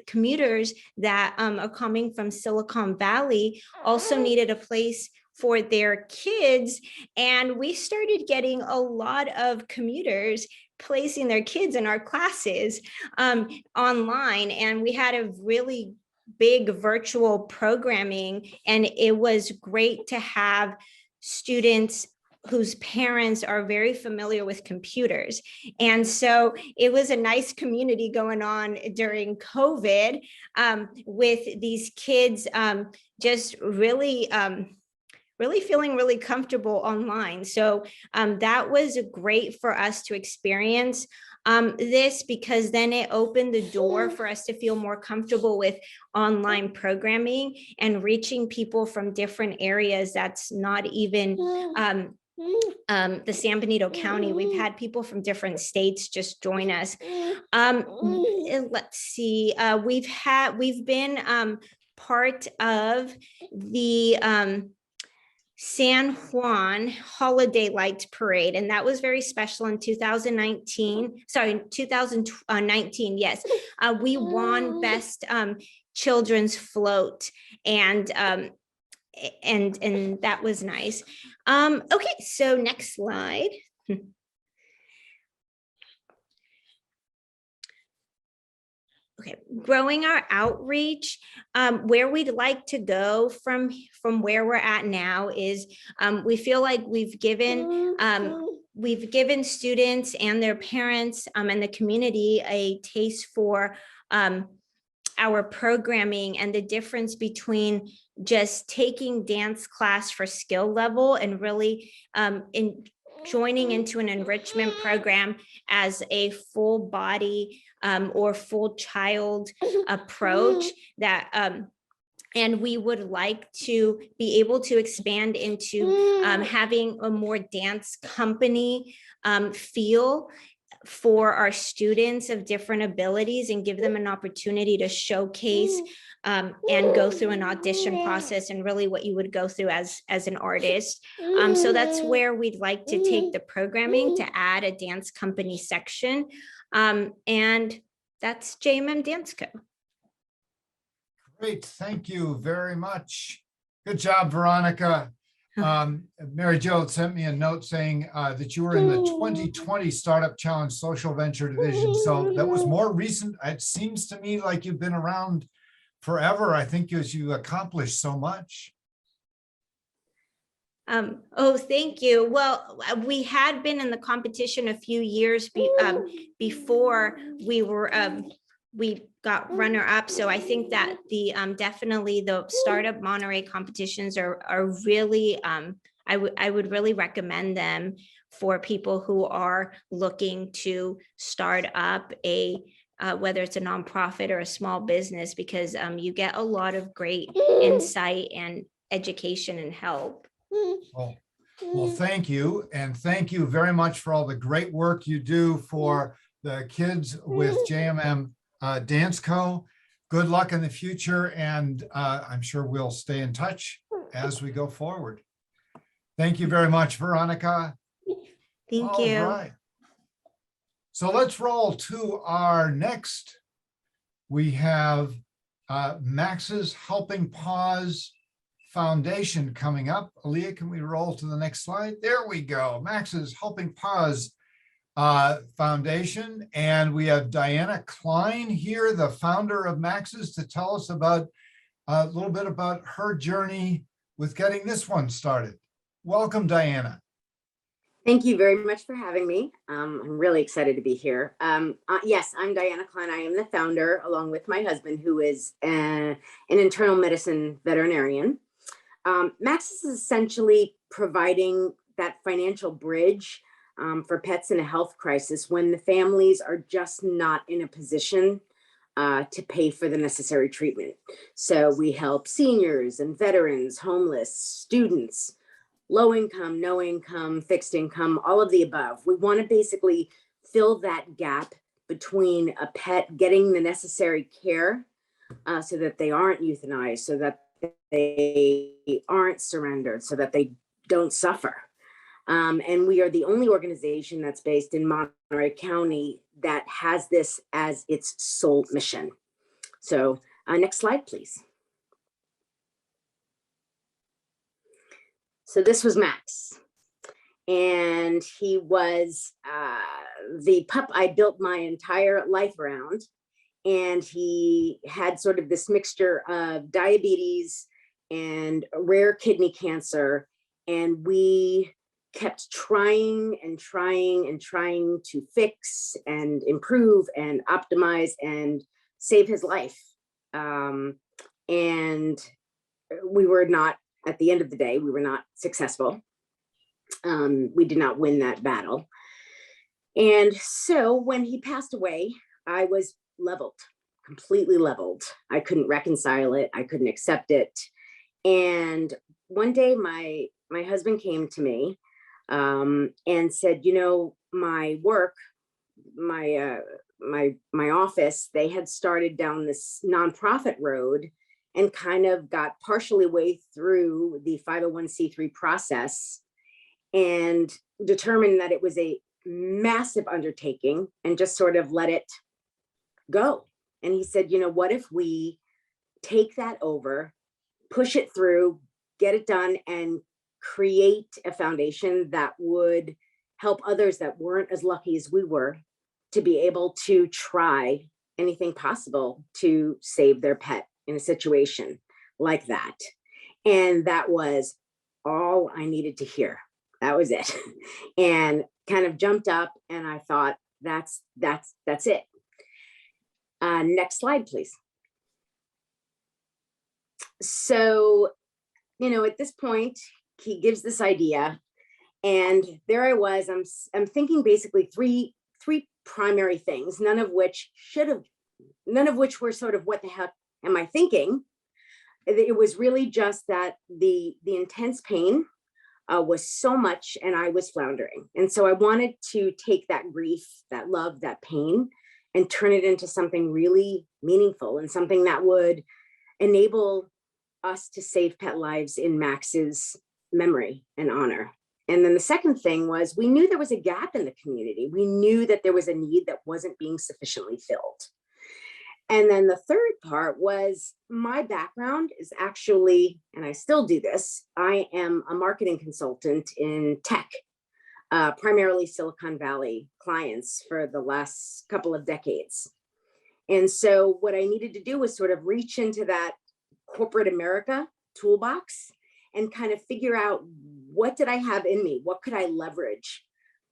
commuters that are coming from Silicon Valley also needed a place for their kids. And we started getting a lot of commuters placing their kids in our classes online. And we had a really big virtual programming, and it was great to have students whose parents are very familiar with computers. And so it was a nice community going on during COVID with these kids just really feeling really comfortable online. So that was great for us to experience this, because then it opened the door for us to feel more comfortable with online programming and reaching people from different areas that's not even the San Benito County. We've had people from different states just join us. Let's see, we've been part of the San Juan Holiday Lights Parade, and that was very special in 2019. Sorry, 2019. Yes, we won Best Children's Float, and that was nice. Okay, so next slide. Okay, growing our outreach, where we'd like to go from where we're at now is we feel like we've given students and their parents and the community a taste for our programming and the difference between just taking dance class for skill level and really joining into an enrichment program as a full body or full child approach that and we would like to be able to expand into having a more dance company feel for our students of different abilities and give them an opportunity to showcase and go through an audition process and really what you would go through as an artist. So that's where we'd like to take the programming, to add a dance company section. And that's JMM Dansko. Great, thank you very much. Good job, Veronica. Mary Jo sent me a note saying that you were in the 2020 Startup Challenge Social Venture Division. So that was more recent. It seems to me like you've been around forever. I think as you accomplished so much. Oh, thank you. Well, we had been in the competition a few years before we were we got runner up. So I think that the definitely the Startup Monterey competitions are really I would really recommend them for people who are looking to start up a whether it's a nonprofit or a small business, because you get a lot of great insight and education and help. Well, thank you. And thank you very much for all the great work you do for the kids with JMM Dansko. Good luck in the future. And I'm sure we'll stay in touch as we go forward. Thank you very much, Veronica. Thank you. All right. So let's roll to our next. We have Max's Helping Paws Foundation coming up. Aaliyah, can we roll to the next slide? There we go. Max's Helping Paws Foundation. And we have Diana Klein here, the founder of Max's, to tell us about a little bit about her journey with getting this one started. Welcome, Diana. Thank you very much for having me. I'm really excited to be here. Yes, I'm Diana Klein. I am the founder, along with my husband, who is an internal medicine veterinarian. Max is essentially providing that financial bridge for pets in a health crisis when the families are just not in a position to pay for the necessary treatment. So we help seniors and veterans, homeless, students, low income, no income, fixed income, all of the above. We want to basically fill that gap between a pet getting the necessary care so that they aren't euthanized, so that they aren't surrendered, so that they don't suffer. And we are the only organization that's based in Monterey County that has this as its sole mission. So next slide, please. So this was Max, and he was the pup I built my entire life around. And he had sort of this mixture of diabetes and rare kidney cancer. And we kept trying and trying and trying to fix and improve and optimize and save his life. And we were not, at the end of the day, we were not successful. We did not win that battle. And so when he passed away, I was leveled, completely leveled. I couldn't reconcile it. I couldn't accept it. And one day my husband came to me and said, you know, my work, my office, they had started down this nonprofit road and kind of got partially way through the 501c3 process and determined that it was a massive undertaking and just sort of let it go. And he said, you know, what if we take that over, push it through, get it done, and create a foundation that would help others that weren't as lucky as we were to be able to try anything possible to save their pet in a situation like that. And that was all I needed to hear. That was it. And kind of jumped up and I thought, that's it. Next slide, please. So, you know, at this point, he gives this idea, and there I was. I'm thinking basically three primary things, none of which were sort of what the heck am I thinking. It was really just that the intense pain was so much, and I was floundering. And so I wanted to take that grief, that love, that pain, and turn it into something really meaningful and something that would enable us to save pet lives in Max's memory and honor. And then the second thing was, we knew there was a gap in the community. We knew that there was a need that wasn't being sufficiently filled. And then the third part was, my background is actually, and I still do this, I am a marketing consultant in tech, primarily Silicon Valley clients for the last couple of decades. And so what I needed to do was sort of reach into that corporate America toolbox and kind of figure out, what did I have in me? What could I leverage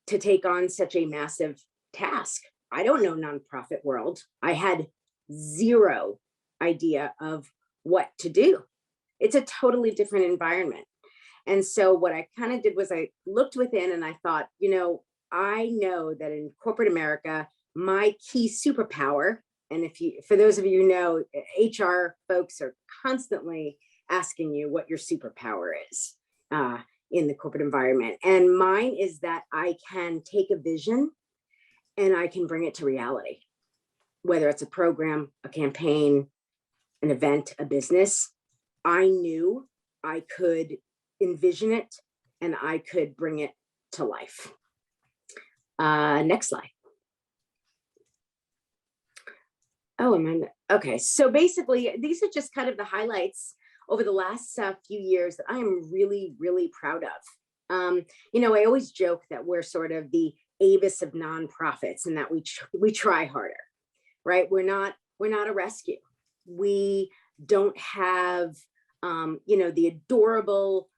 to take on such a massive task? I don't know nonprofit world. I had zero idea of what to do. It's a totally different environment. And so what I kind of did was I looked within and I thought, you know, I know that in corporate America, my key superpower, and for those of you who know, HR folks are constantly asking you what your superpower is in the corporate environment. And mine is that I can take a vision and I can bring it to reality, whether it's a program, a campaign, an event, a business. I knew I could envision it and I could bring it to life. Next slide. Oh, okay. So basically, these are just kind of the highlights over the last few years that I am really, really proud of. You know, I always joke that we're sort of the Avis of nonprofits and that we try harder, right? We're not a rescue. We don't have, you know, the adorable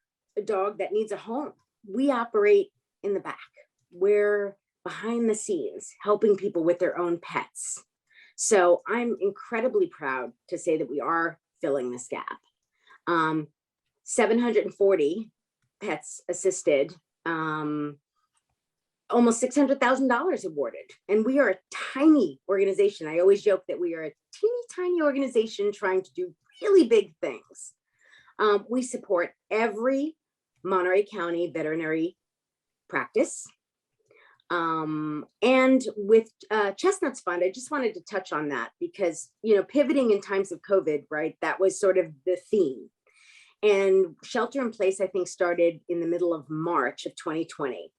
dog that needs a home. We operate in the back. We're behind the scenes, helping people with their own pets. So I'm incredibly proud to say that we are filling this gap. 740 pets assisted, almost $600,000 awarded. And we are a tiny organization. I always joke that we are a teeny tiny organization trying to do really big things. We support every Monterey County veterinary practice. And with Chestnuts Fund, I just wanted to touch on that because, you know, pivoting in times of COVID, right? That was sort of the theme. And shelter in place, I think, started in the middle of March of 2020.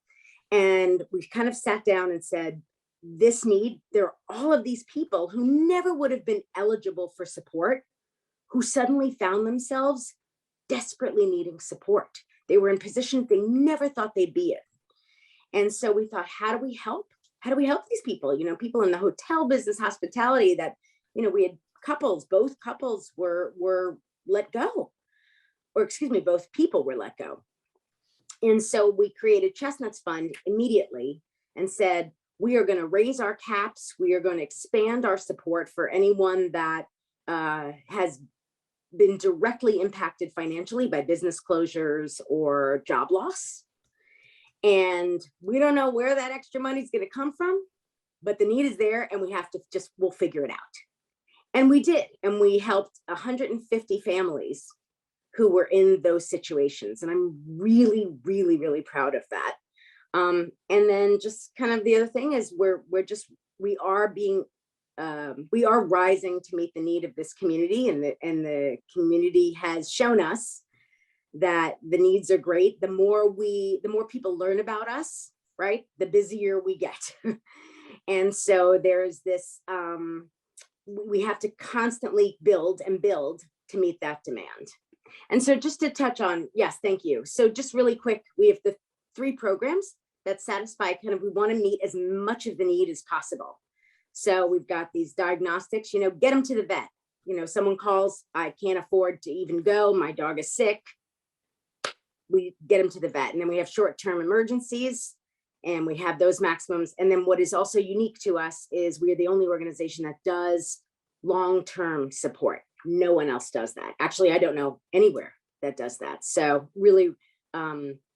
And we kind of sat down and said, this need, there are all of these people who never would have been eligible for support, who suddenly found themselves desperately needing support. They were in positions they never thought they'd be in. And so we thought, how do we help? How do we help these people? You know, people in the hotel business, hospitality that, you know, we had couples, both couples were let go, or excuse me, both people were let go. And so we created Chestnuts Fund immediately and said, we are going to raise our caps. We are going to expand our support for anyone that has been directly impacted financially by business closures or job loss. And we don't know where that extra money is going to come from, but the need is there and we have to we'll figure it out. And we did. And we helped 150 families who were in those situations. And I'm really, really, really proud of that. And then just kind of the other thing is we are rising to meet the need of this community, and the community has shown us that the needs are great. The more people learn about us, right, the busier we get. And so there's this, we have to constantly build to meet that demand. And so just to touch on, yes, thank you. So just really quick, we have the 3 programs that satisfy we want to meet as much of the need as possible. So we've got these diagnostics, you know, get them to the vet. You know, someone calls, I can't afford to even go, my dog is sick. We get them to the vet. And then we have short-term emergencies and we have those maximums. And then what is also unique to us is we are the only organization that does long-term support. No one else does that. Actually, I don't know anywhere that does that. So really,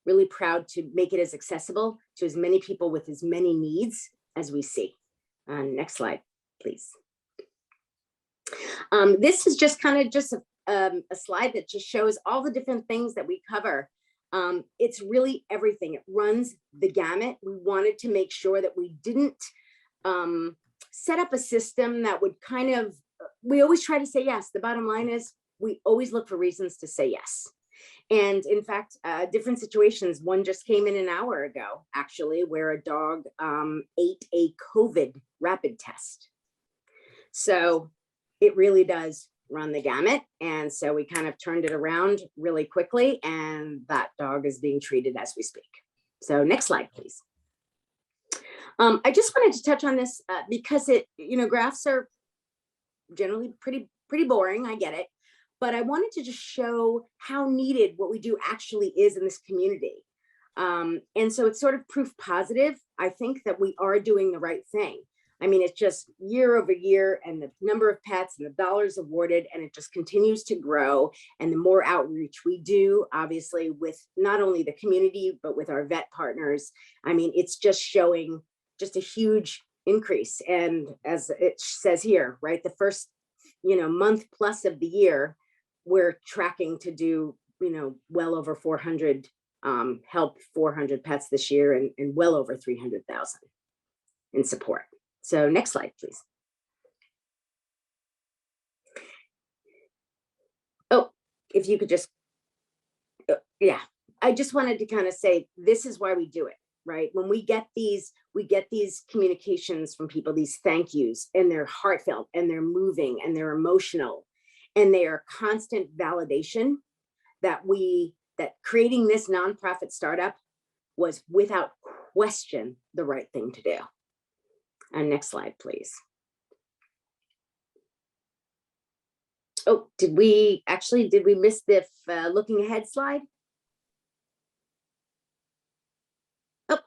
really proud to make it as accessible to as many people with as many needs as we see. Next slide, please. This is just kind of just a slide that just shows all the different things that we cover. It's really everything. It runs the gamut. We wanted to make sure that we didn't set up a system that would we always try to say yes. The bottom line is we always look for reasons to say yes. And in fact, different situations, one just came in an hour ago, actually, where a dog ate a COVID rapid test. So it really does run the gamut. And so we kind of turned it around really quickly, and that dog is being treated as we speak. So next slide, please. I just wanted to touch on this because graphs are generally pretty boring. I get it. But I wanted to just show how needed what we do actually is in this community. And so it's sort of proof positive, I think, that we are doing the right thing. I mean, it's just year over year, and the number of pets and the dollars awarded, and it just continues to grow. And the more outreach we do, obviously, with not only the community, but with our vet partners, I mean, it's just showing just a huge increase. And as it says here, right, the first, month plus of the year, we're tracking to do, well over 400, help 400 pets this year, and well over 300,000 in support. So next slide, please. Oh, if you could just, yeah, I just wanted to kind of say, this is why we do it, right? When we get these communications from people, these thank yous, and they're heartfelt and they're moving and they're emotional. And they are constant validation that creating this nonprofit startup was without question the right thing to do. And next slide, please. Oh, did we miss the looking ahead slide? Oh,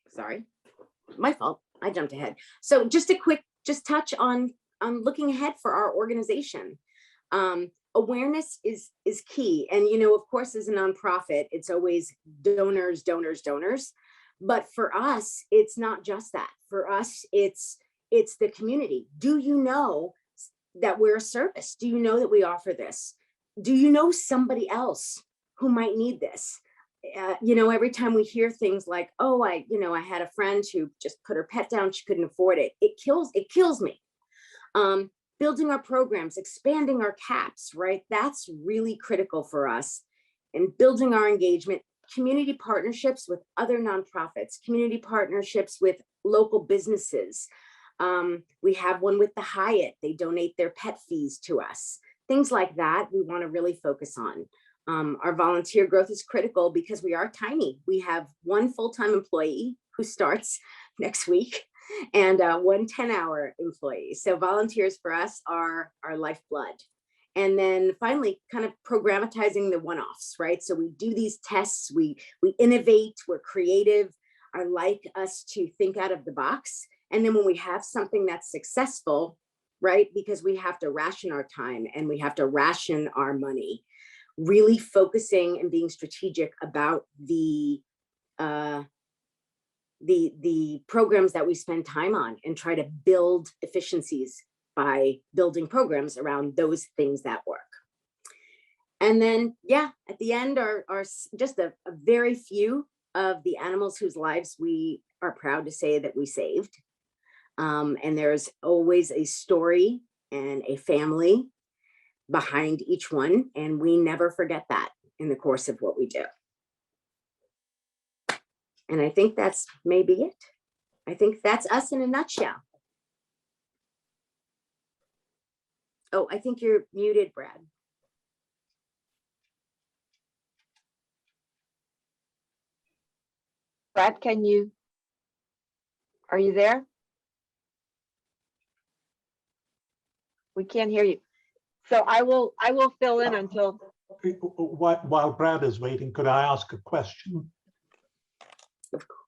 sorry, my fault. I jumped ahead. So just a quick, touch on looking ahead for our organization. Awareness is key. And, of course, as a nonprofit, it's always donors, donors, donors. But for us, it's not just that. For us, it's the community. Do you know that we're a service? Do you know that we offer this? Do you know somebody else who might need this? Every time we hear things like, oh, I had a friend who just put her pet down, she couldn't afford it. It kills me. Building our programs, expanding our caps, right? That's really critical for us. And building our engagement, community partnerships with other nonprofits, community partnerships with local businesses. We have one with the Hyatt. They donate their pet fees to us. Things like that we want to really focus on. Our volunteer growth is critical because we are tiny. We have one full-time employee who starts next week and one 10-hour employee. So volunteers for us are our lifeblood. And then finally, kind of programmatizing the one-offs, right? So we do these tests, we innovate, we're creative. I like us to think out of the box. And then when we have something that's successful, right? Because we have to ration our time and we have to ration our money, really focusing and being strategic about the programs that we spend time on and try to build efficiencies by building programs around those things that work. And then, yeah, at the end are just a very few of the animals whose lives we are proud to say that we saved. And there's always a story and a family behind each one. And we never forget that in the course of what we do. And I think that's maybe it. I think that's us in a nutshell. Oh, I think you're muted, Brad. Brad, are you there? We can't hear you. So I will fill in until. While Brad is waiting, could I ask a question?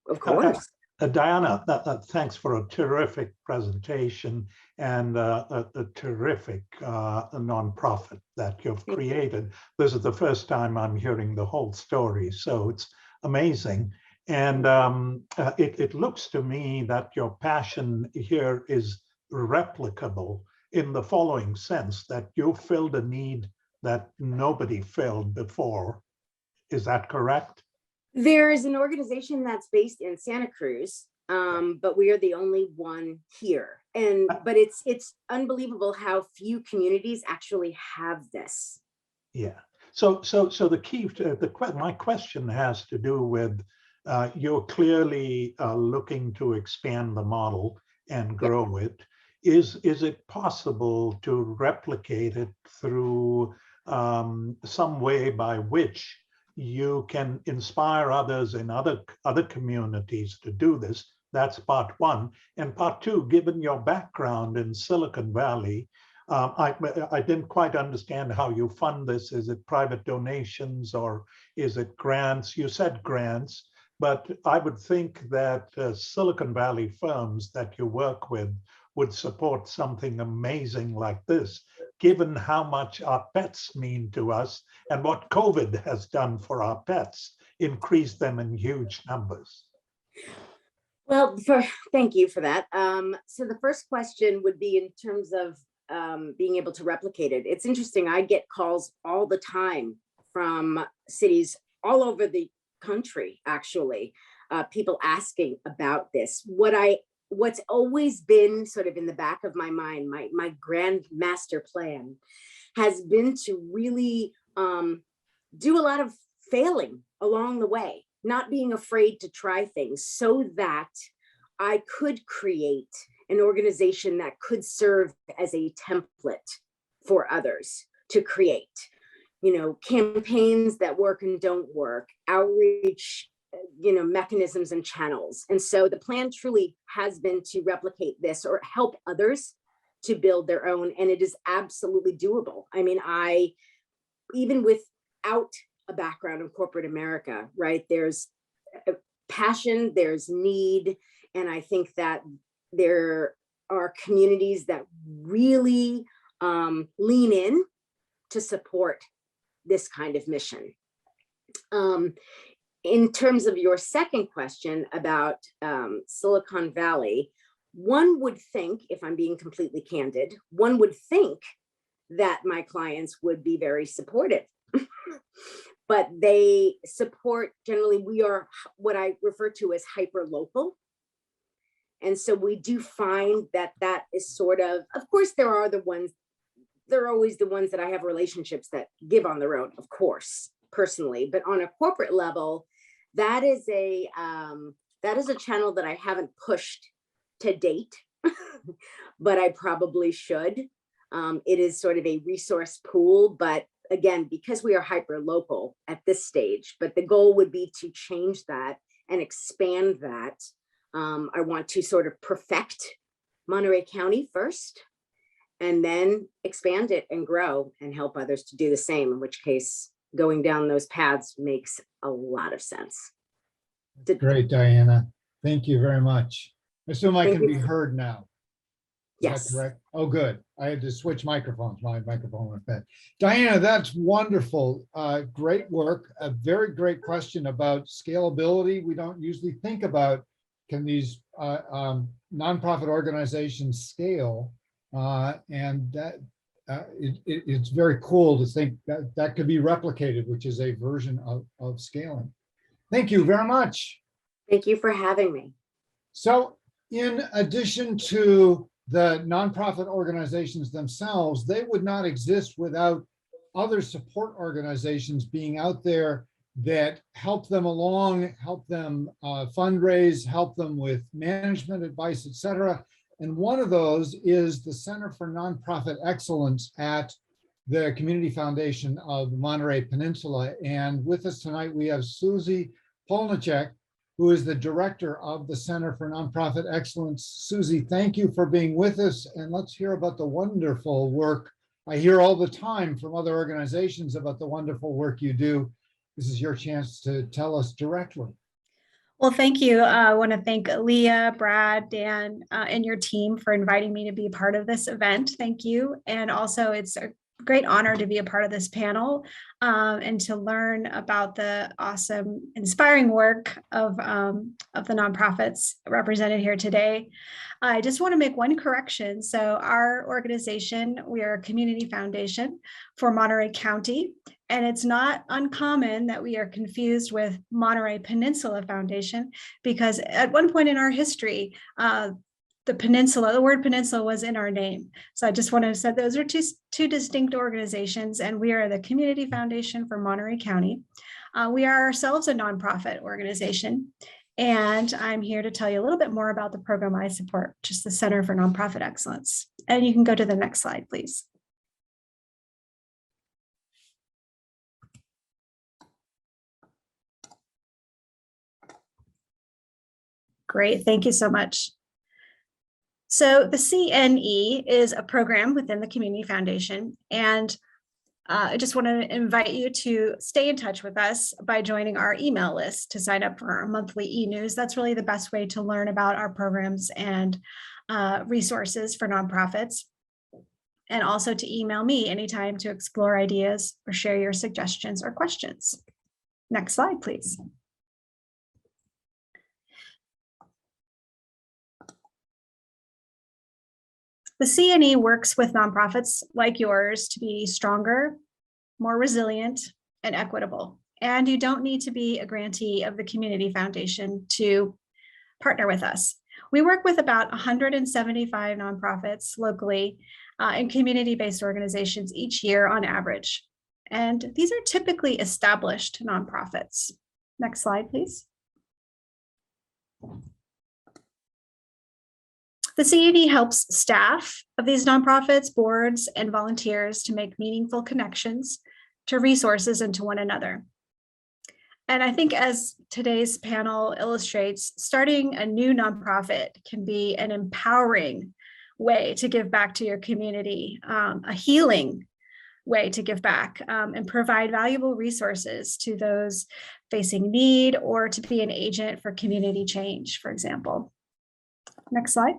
Of course. Diana, thanks for a terrific presentation and a terrific nonprofit that you've created. This is the first time I'm hearing the whole story, so it's amazing. And it looks to me that your passion here is replicable in the following sense, that you filled a need that nobody filled before. Is that correct? There is an organization that's based in Santa Cruz, but we are the only one here. But it's unbelievable how few communities actually have this. Yeah. So the key to my question has to do with you're clearly looking to expand the model and grow it. Is it possible to replicate it through some way by which you can inspire others in other communities to do this? That's part one. And part two, given your background in Silicon Valley, I didn't quite understand how you fund this. Is it private donations or is it grants? You said grants, but I would think that Silicon Valley firms that you work with would support something amazing like this, given how much our pets mean to us and what COVID has done for our pets, increased them in huge numbers. Well, thank you for that. So the first question would be in terms of being able to replicate it. It's interesting. I get calls all the time from cities all over the country, actually, people asking about this. What's always been sort of in the back of my mind, my grand master plan has been to really do a lot of failing along the way, not being afraid to try things so that I could create an organization that could serve as a template for others to create, campaigns that work and don't work, outreach, mechanisms and channels. And so the plan truly has been to replicate this or help others to build their own. And it is absolutely doable. I mean, even without a background in corporate America, right? There's passion, there's need. And I think that there are communities that really lean in to support this kind of mission. In terms of your second question about Silicon Valley, one would think, if I'm being completely candid, one would think that my clients would be very supportive. But they support, generally, we are what I refer to as hyper local. And so we do find that that is sort of course, there are always the ones that I have relationships that give on their own, of course, personally, but on a corporate level, that is a channel that I haven't pushed to date, but I probably should. It is sort of a resource pool, but again, because we are hyper local at this stage, but the goal would be to change that and expand that. I want to sort of perfect Monterey County first, and then expand it and grow and help others to do the same, in which case going down those paths makes a lot of sense. Great, Diana. Thank you very much. I assume I Thank can you. be heard now. Is that Yes. correct? Oh, good. I had to switch microphones. My microphone went bad. Diana, that's wonderful. Great work. A very great question about scalability. We don't usually think about, can these nonprofit organizations scale? And that it's very cool to think that that could be replicated, which is a version of scaling. Thank you very much. Thank you for having me. So in addition to the nonprofit organizations themselves, they would not exist without other support organizations being out there that help them along, help them fundraise, help them with management advice, et cetera. And one of those is the Center for Nonprofit Excellence at the Community Foundation of the Monterey Peninsula. And with us tonight, we have Susie Polnacek, who is the director of the Center for Nonprofit Excellence. Susie, thank you for being with us. And let's hear about the wonderful work. I hear all the time from other organizations about the wonderful work you do. This is your chance to tell us directly. Well, thank you. I want to thank Leah, Brad, Dan, and your team for inviting me to be a part of this event. Thank you. And also, it's a great honor to be a part of this panel and to learn about the awesome, inspiring work of the nonprofits represented here today. I just want to make one correction. So our organization, we are a community foundation for Monterey County. And it's not uncommon that we are confused with Monterey Peninsula Foundation, because at one point in our history, the word peninsula was in our name. So I just wanted to say those are two distinct organizations, and we are the Community Foundation for Monterey County. We are ourselves a nonprofit organization, and I'm here to tell you a little bit more about the program I support, which is the Center for Nonprofit Excellence. And you can go to the next slide, please. Great, thank you so much. So the CNE is a program within the Community Foundation, and I just want to invite you to stay in touch with us by joining our email list to sign up for our monthly e-news. That's really the best way to learn about our programs and resources for nonprofits, and also to email me anytime to explore ideas or share your suggestions or questions. Next slide, please. The CNE works with nonprofits like yours to be stronger, more resilient, and equitable. And you don't need to be a grantee of the Community Foundation to partner with us. We work with about 175 nonprofits locally and community-based organizations each year on average. And these are typically established nonprofits. Next slide, please. The CUD helps staff of these nonprofits, boards, and volunteers to make meaningful connections to resources and to one another. And I think, as today's panel illustrates, starting a new nonprofit can be an empowering way to give back to your community, a healing way to give back, and provide valuable resources to those facing need, or to be an agent for community change, for example. Next slide.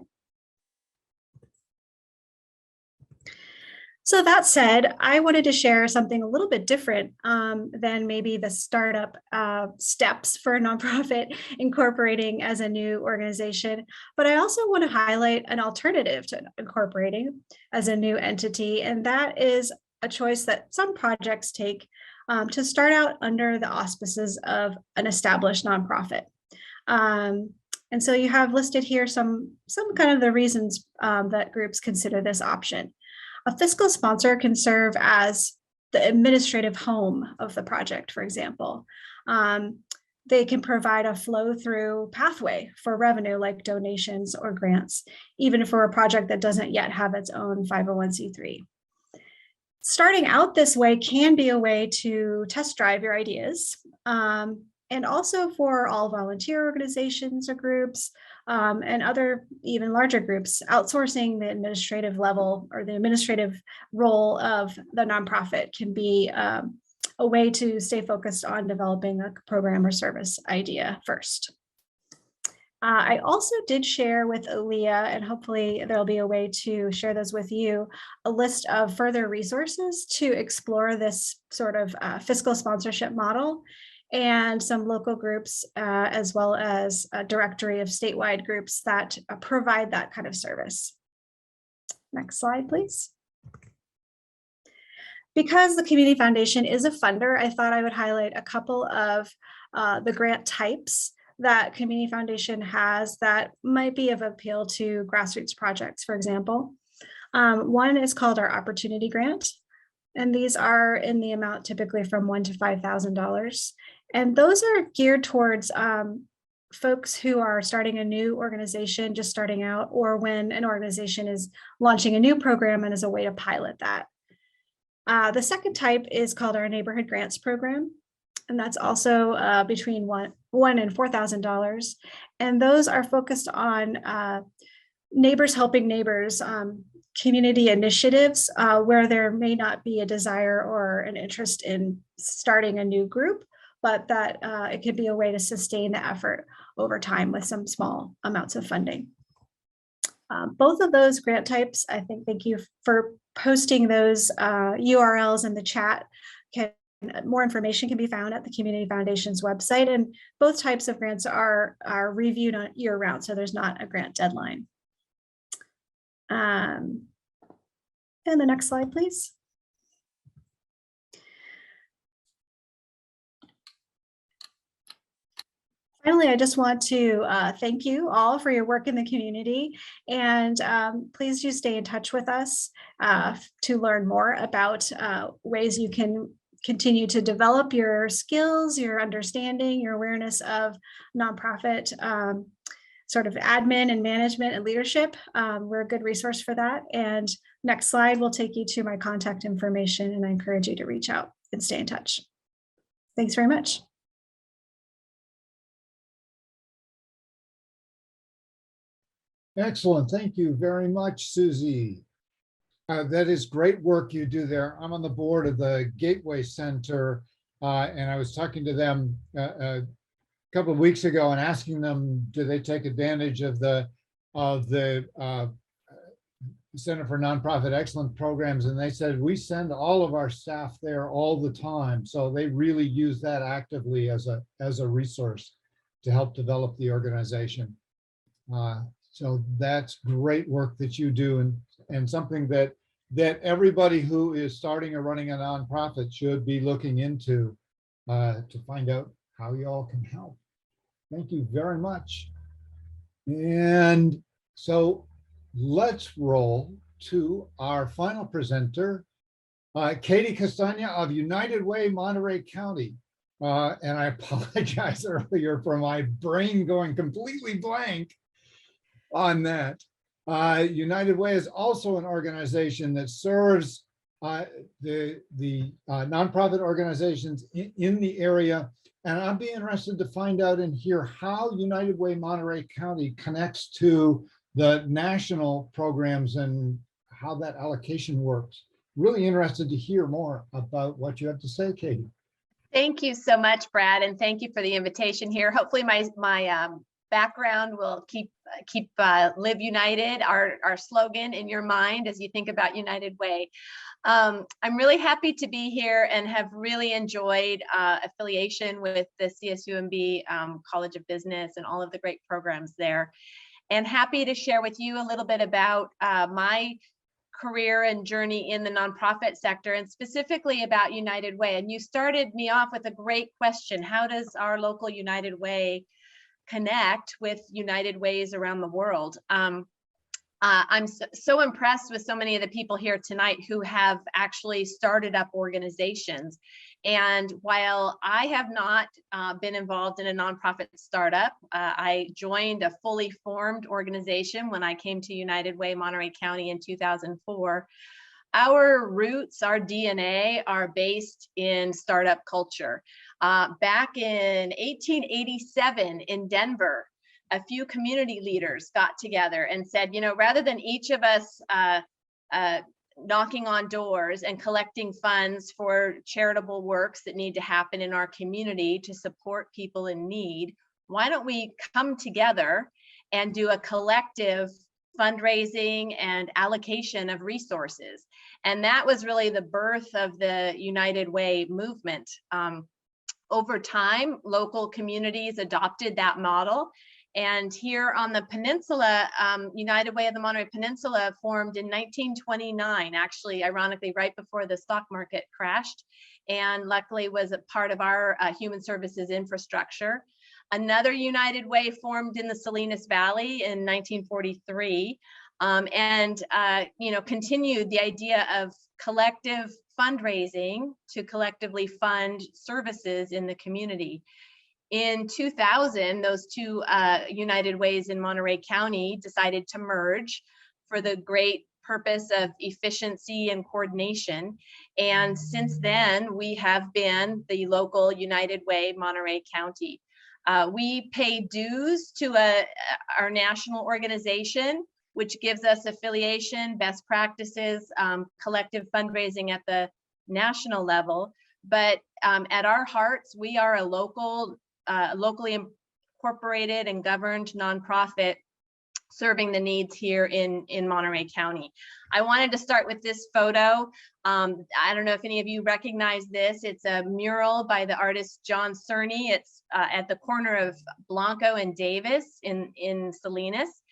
So that said, I wanted to share something a little bit different than maybe the startup steps for a nonprofit incorporating as a new organization. But I also want to highlight an alternative to incorporating as a new entity, and that is a choice that some projects take to start out under the auspices of an established nonprofit. And so you have listed here some kind of the reasons that groups consider this option. A fiscal sponsor can serve as the administrative home of the project, for example. They can provide a flow-through pathway for revenue like donations or grants, even for a project that doesn't yet have its own 501c3. Starting out this way can be a way to test drive your ideas, and also for all volunteer organizations or groups, and other even larger groups. Outsourcing the administrative level or the administrative role of the nonprofit can be a way to stay focused on developing a program or service idea first. I also did share with Aaliyah, and hopefully there'll be a way to share those with you, a list of further resources to explore this sort of fiscal sponsorship model, and some local groups, as well as a directory of statewide groups that provide that kind of service. Next slide, please. Because the Community Foundation is a funder, I thought I would highlight a couple of the grant types that Community Foundation has that might be of appeal to grassroots projects, for example. One is called our Opportunity Grant, and these are in the amount typically from $1,000 to $5,000. And those are geared towards folks who are starting a new organization, just starting out, or when an organization is launching a new program and is a way to pilot that. The second type is called our Neighborhood Grants Program, and that's also between $1,000 and $4,000. And those are focused on neighbors helping neighbors, community initiatives where there may not be a desire or an interest in starting a new group, but that it could be a way to sustain the effort over time with some small amounts of funding. Both of those grant types, I think, thank you for posting those URLs in the chat. More information can be found at the Community Foundation's website, and both types of grants are reviewed on year-round, so there's not a grant deadline. And the next slide, please. Finally, I just want to thank you all for your work in the community, and please do stay in touch with us to learn more about ways you can continue to develop your skills, your understanding, your awareness of nonprofit sort of admin and management and leadership. We're a good resource for that. And next slide will take you to my contact information, and I encourage you to reach out and stay in touch. Thanks very much. Excellent. Thank you very much, Susie. That is great work you do there. I'm on the board of the Gateway Center, and I was talking to them a couple of weeks ago and asking them, do they take advantage of the Center for Nonprofit Excellence programs? And they said, we send all of our staff there all the time. So they really use that actively as a resource to help develop the organization. So that's great work that you do, and something that everybody who is starting or running a nonprofit should be looking into to find out how you all can help. Thank you very much. And so let's roll to our final presenter, Katie Castagna of United Way, Monterey County. And I apologize earlier for my brain going completely blank on that. United Way is also an organization that serves the nonprofit organizations in the area. And I'd be interested to find out and hear how United Way Monterey County connects to the national programs and how that allocation works. Really interested to hear more about what you have to say, Katie. Thank you so much, Brad, and thank you for the invitation here. Hopefully my background will keep Live United, our slogan, in your mind as you think about United Way. I'm really happy to be here and have really enjoyed affiliation with the CSUMB College of Business and all of the great programs there. And happy to share with you a little bit about my career and journey in the nonprofit sector, and specifically about United Way. And you started me off with a great question. How does our local United Way connect with United Ways around the world? I'm so impressed with so many of the people here tonight who have actually started up organizations. And while I have not been involved in a nonprofit startup, I joined a fully formed organization when I came to United Way Monterey County in 2004. Our roots, our DNA are based in startup culture. Back in 1887 in Denver, a few community leaders got together and said, you know, rather than each of us knocking on doors and collecting funds for charitable works that need to happen in our community to support people in need, why don't we come together and do a collective fundraising and allocation of resources? And that was really the birth of the United Way movement. Over time, local communities adopted that model. And here on the peninsula, United Way of the Monterey Peninsula formed in 1929, actually, ironically, right before the stock market crashed, and luckily was a part of our human services infrastructure. Another United Way formed in the Salinas Valley in 1943, and continued the idea of collective fundraising to collectively fund services in the community. In 2000, those two United Ways in Monterey County decided to merge for the great purpose of efficiency and coordination. And since then, we have been the local United Way Monterey County. We pay dues to our national organization, which gives us affiliation, best practices, collective fundraising at the national level. But at our hearts, we are a locally incorporated and governed nonprofit serving the needs here in Monterey County. I wanted to start with this photo. I don't know if any of you recognize this. It's a mural by the artist John Cerny. It's at the corner of Blanco and Davis in Salinas.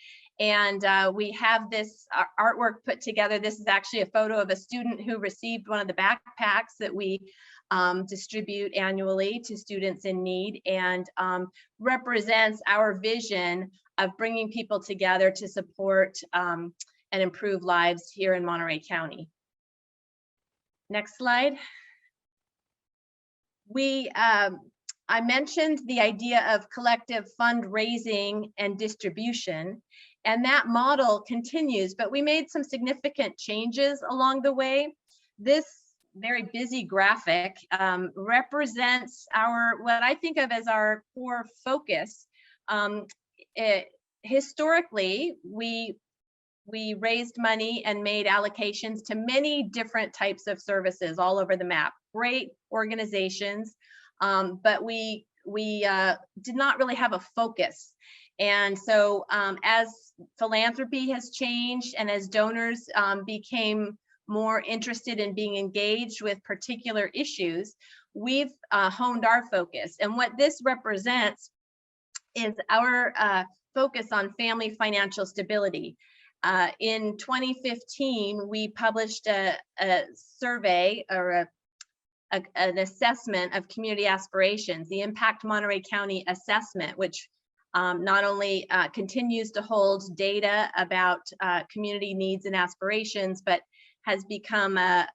And we have this artwork put together. This is actually a photo of a student who received one of the backpacks that we distribute annually to students in need, and represents our vision of bringing people together to support and improve lives here in Monterey County. Next slide. I mentioned the idea of collective fundraising and distribution, and that model continues, but we made some significant changes along the way. This very busy graphic represents what I think of as our core focus. Historically, we raised money and made allocations to many different types of services all over the map. Great organizations, but we did not really have a focus. And so as philanthropy has changed and as donors became more interested in being engaged with particular issues, we've honed our focus. And what this represents is our focus on family financial stability. In 2015, we published a survey or an assessment of community aspirations, the Impact Monterey County Assessment, which not only continues to hold data about community needs and aspirations, but has become a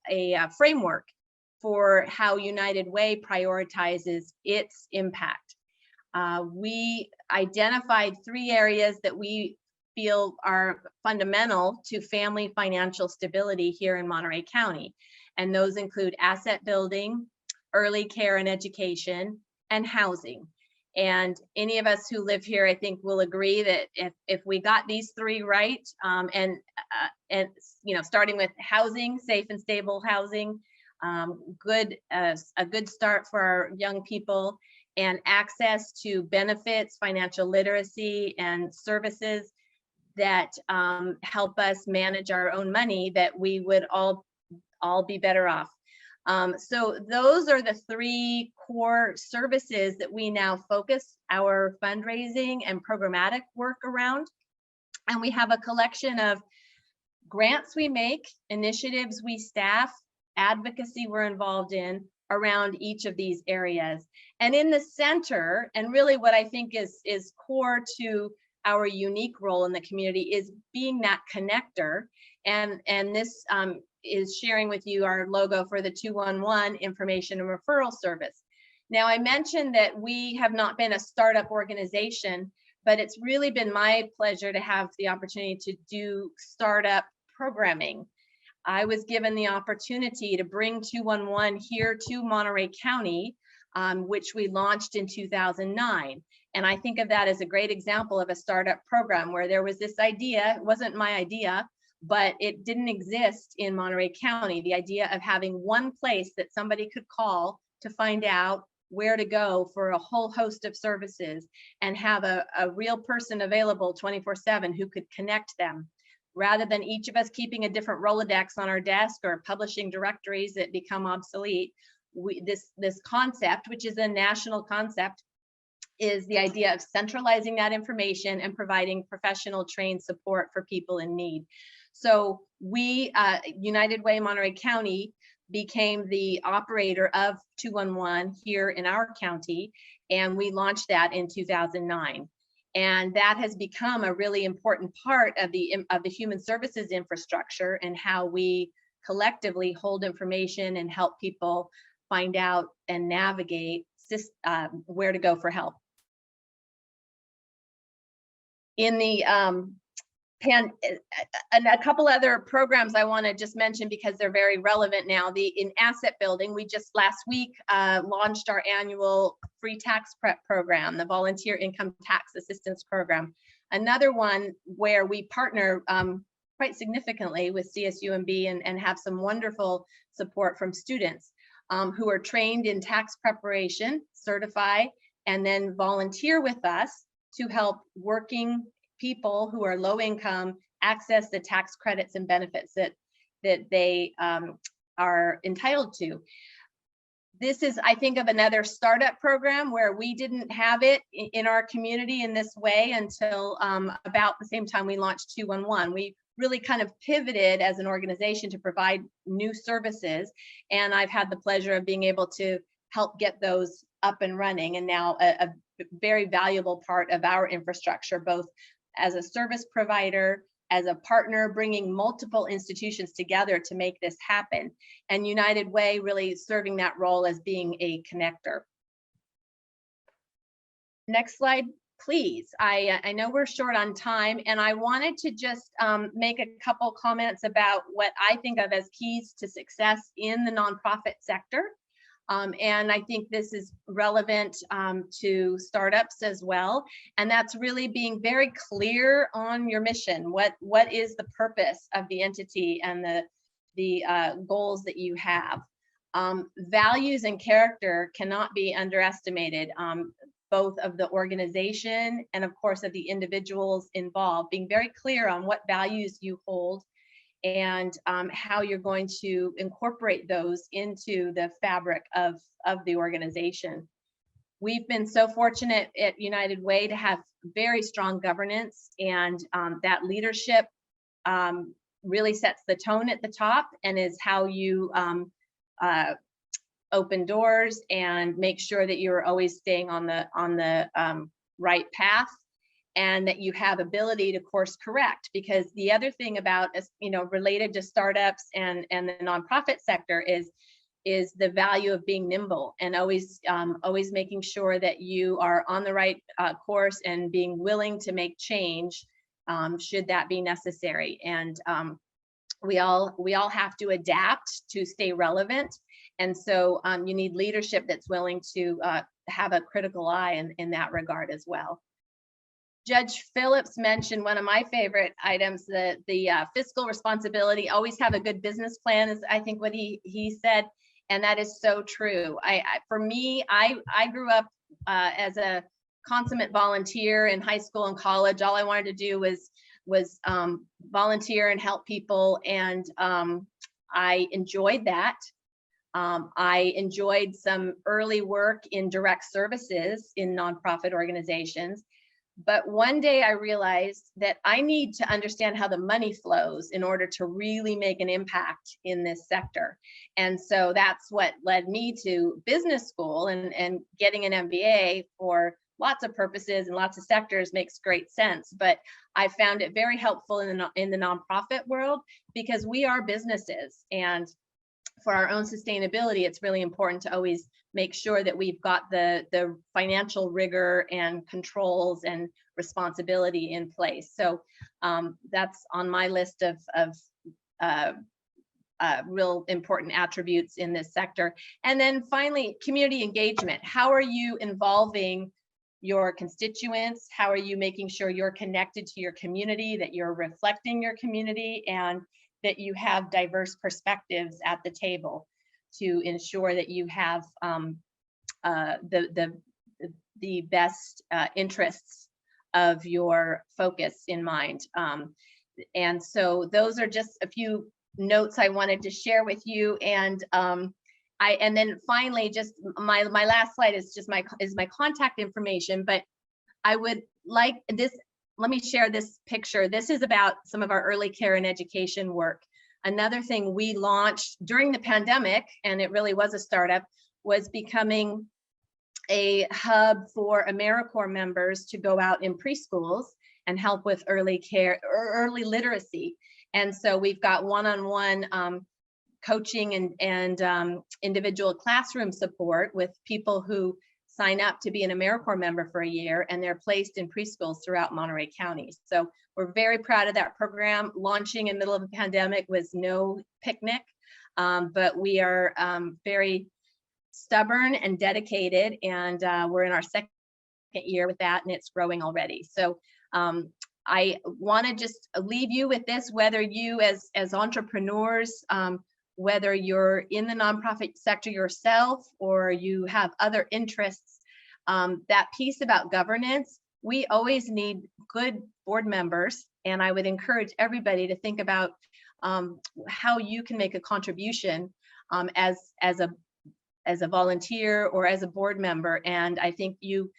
framework for how United Way prioritizes its impact. We identified 3 areas that we feel are fundamental to family financial stability here in Monterey County. And those include asset building, early care and education, and housing. And any of us who live here, I think, will agree that if we got these three right, and you know, starting with housing, safe and stable housing, a good start for our young people, and access to benefits, financial literacy, and services that help us manage our own money, that we would all be better off. So those are the three core services that we now focus our fundraising and programmatic work around. And we have a collection of grants we make, initiatives we staff, advocacy we're involved in around each of these areas. And in the center, and really what I think is core to our unique role in the community, is being that connector. And this is sharing with you our logo for the 211 information and referral service. Now, I mentioned that we have not been a startup organization, but it's really been my pleasure to have the opportunity to do startup programming. I was given the opportunity to bring 211 here to Monterey County, which we launched in 2009. And I think of that as a great example of a startup program where there was this idea. It wasn't my idea, but it didn't exist in Monterey County. The idea of having one place that somebody could call to find out where to go for a whole host of services, and have a real person available 24/7 who could connect them, rather than each of us keeping a different Rolodex on our desk or publishing directories that become obsolete. This concept, which is a national concept, is the idea of centralizing that information and providing professional trained support for people in need. So we, United Way Monterey County, became the operator of 211 here in our county, and we launched that in 2009. And that has become a really important part of the human services infrastructure, and how we collectively hold information and help people find out and navigate where to go for help. In the and a couple other programs I want to just mention because they're very relevant now. In asset building, we just last week launched our annual free tax prep program, the Volunteer Income Tax Assistance Program. Another one where we partner quite significantly with CSUMB and have some wonderful support from students who are trained in tax preparation, certify, and then volunteer with us to help working people who are low income access the tax credits and benefits that they are entitled to. This is, I think, of another startup program where we didn't have it in our community in this way until about the same time we launched 211. We really kind of pivoted as an organization to provide new services, and I've had the pleasure of being able to help get those up and running, and now a very valuable part of our infrastructure, both as a service provider, as a partner, bringing multiple institutions together to make this happen, and United Way really serving that role as being a connector. Next slide, please. I know we're short on time, and I wanted to just make a couple comments about what I think of as keys to success in the nonprofit sector. And I think this is relevant to startups as well. And that's really being very clear on your mission. What is the purpose of the entity and the goals that you have? Values and character cannot be underestimated, both of the organization and of course of the individuals involved. Being very clear on what values you hold and how you're going to incorporate those into the fabric of the organization. We've been so fortunate at United Way to have very strong governance, and that leadership really sets the tone at the top and is how you open doors and make sure that you're always staying on the right path, and that you have ability to course correct. Because the other thing about, related to startups and the nonprofit sector is the value of being nimble and always making sure that you are on the right course and being willing to make change should that be necessary. And we all have to adapt to stay relevant. And so you need leadership that's willing to have a critical eye in that regard as well. Judge Phillips mentioned one of my favorite items, the fiscal responsibility. Always have a good business plan is I think what he said, and that is so true. For me, I grew up as a consummate volunteer in high school and college. All I wanted to do was volunteer and help people, and I enjoyed that. I enjoyed some early work in direct services in nonprofit organizations. But one day I realized that I need to understand how the money flows in order to really make an impact in this sector. And so that's what led me to business school, and getting an MBA for lots of purposes and lots of sectors makes great sense. But I found it very helpful in the nonprofit world, because we are businesses, and for our own sustainability, it's really important to always make sure that we've got the financial rigor and controls and responsibility in place. So that's on my list of real important attributes in this sector. And then finally, community engagement. How are you involving your constituents? How are you making sure you're connected to your community, that you're reflecting your community, and that you have diverse perspectives at the table to ensure that you have the best interests of your focus in mind. And so those are just a few notes I wanted to share with you. And and then finally, just my last slide is just my contact information. But I would like this. Let me share this picture. This is about some of our early care and education work. Another thing we launched during the pandemic, and it really was a startup, was becoming a hub for AmeriCorps members to go out in preschools and help with early care or early literacy. And so we've got one-on-one coaching and individual classroom support with people who sign up to be an AmeriCorps member for a year, and they're placed in preschools throughout Monterey County. So we're very proud of that program. Launching in the middle of a pandemic was no picnic, but we are very stubborn and dedicated, and we're in our second year with that, and it's growing already. So I want to just leave you with this, whether you as entrepreneurs, whether you're in the nonprofit sector yourself or you have other interests, that piece about governance, we always need good board members. And I would encourage everybody to think about how you can make a contribution as a volunteer or as a board member. And I think you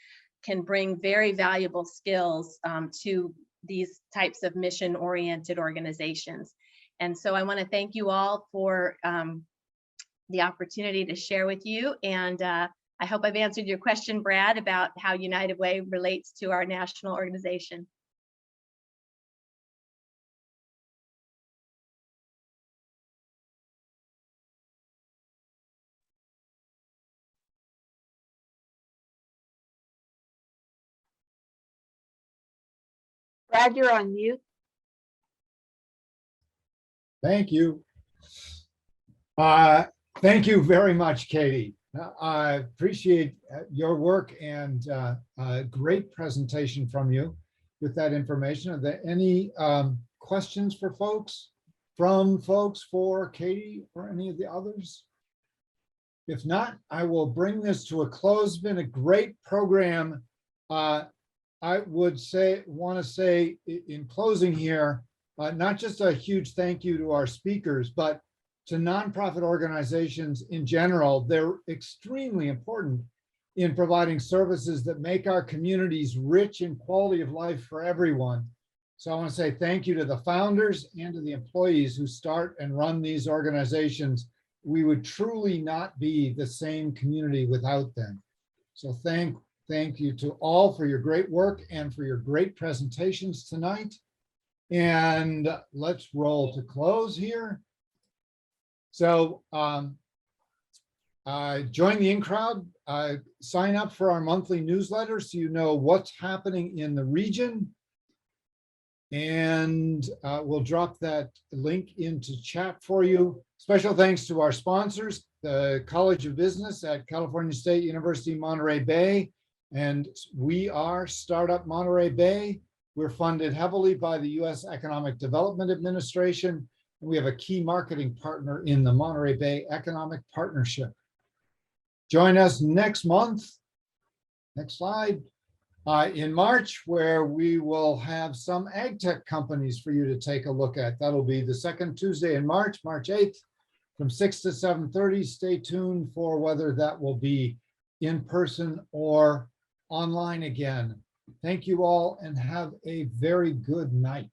can bring very valuable skills to these types of mission-oriented organizations. And so I want to thank you all for the opportunity to share with you. And I hope I've answered your question, Brad, about how United Way relates to our national organization. Brad, you're on mute. Thank you. Thank you very much, Katie. I appreciate your work and a great presentation from you with that information. Are there any questions for folks, for Katie or any of the others? If not, I will bring this to a close. It's been a great program. I would want to say in closing here, not just a huge thank you to our speakers, but to nonprofit organizations in general. They're extremely important in providing services that make our communities rich in quality of life for everyone. So I want to say thank you to the founders and to the employees who start and run these organizations. We would truly not be the same community without them. So thank you to all for your great work and for your great presentations tonight. And let's roll to close here. So join the in-crowd, sign up for our monthly newsletter so you know what's happening in the region. And we'll drop that link into chat for you. Special thanks to our sponsors, the College of Business at California State University, Monterey Bay. And we are Startup Monterey Bay. We're funded heavily by the U.S. Economic Development Administration. And we have a key marketing partner in the Monterey Bay Economic Partnership. Join us next month. Next slide. In March, where we will have some ag tech companies for you to take a look at. That'll be the second Tuesday in March, March 8th, from 6 to 7:30. Stay tuned for whether that will be in person or online again. Thank you all and have a very good night.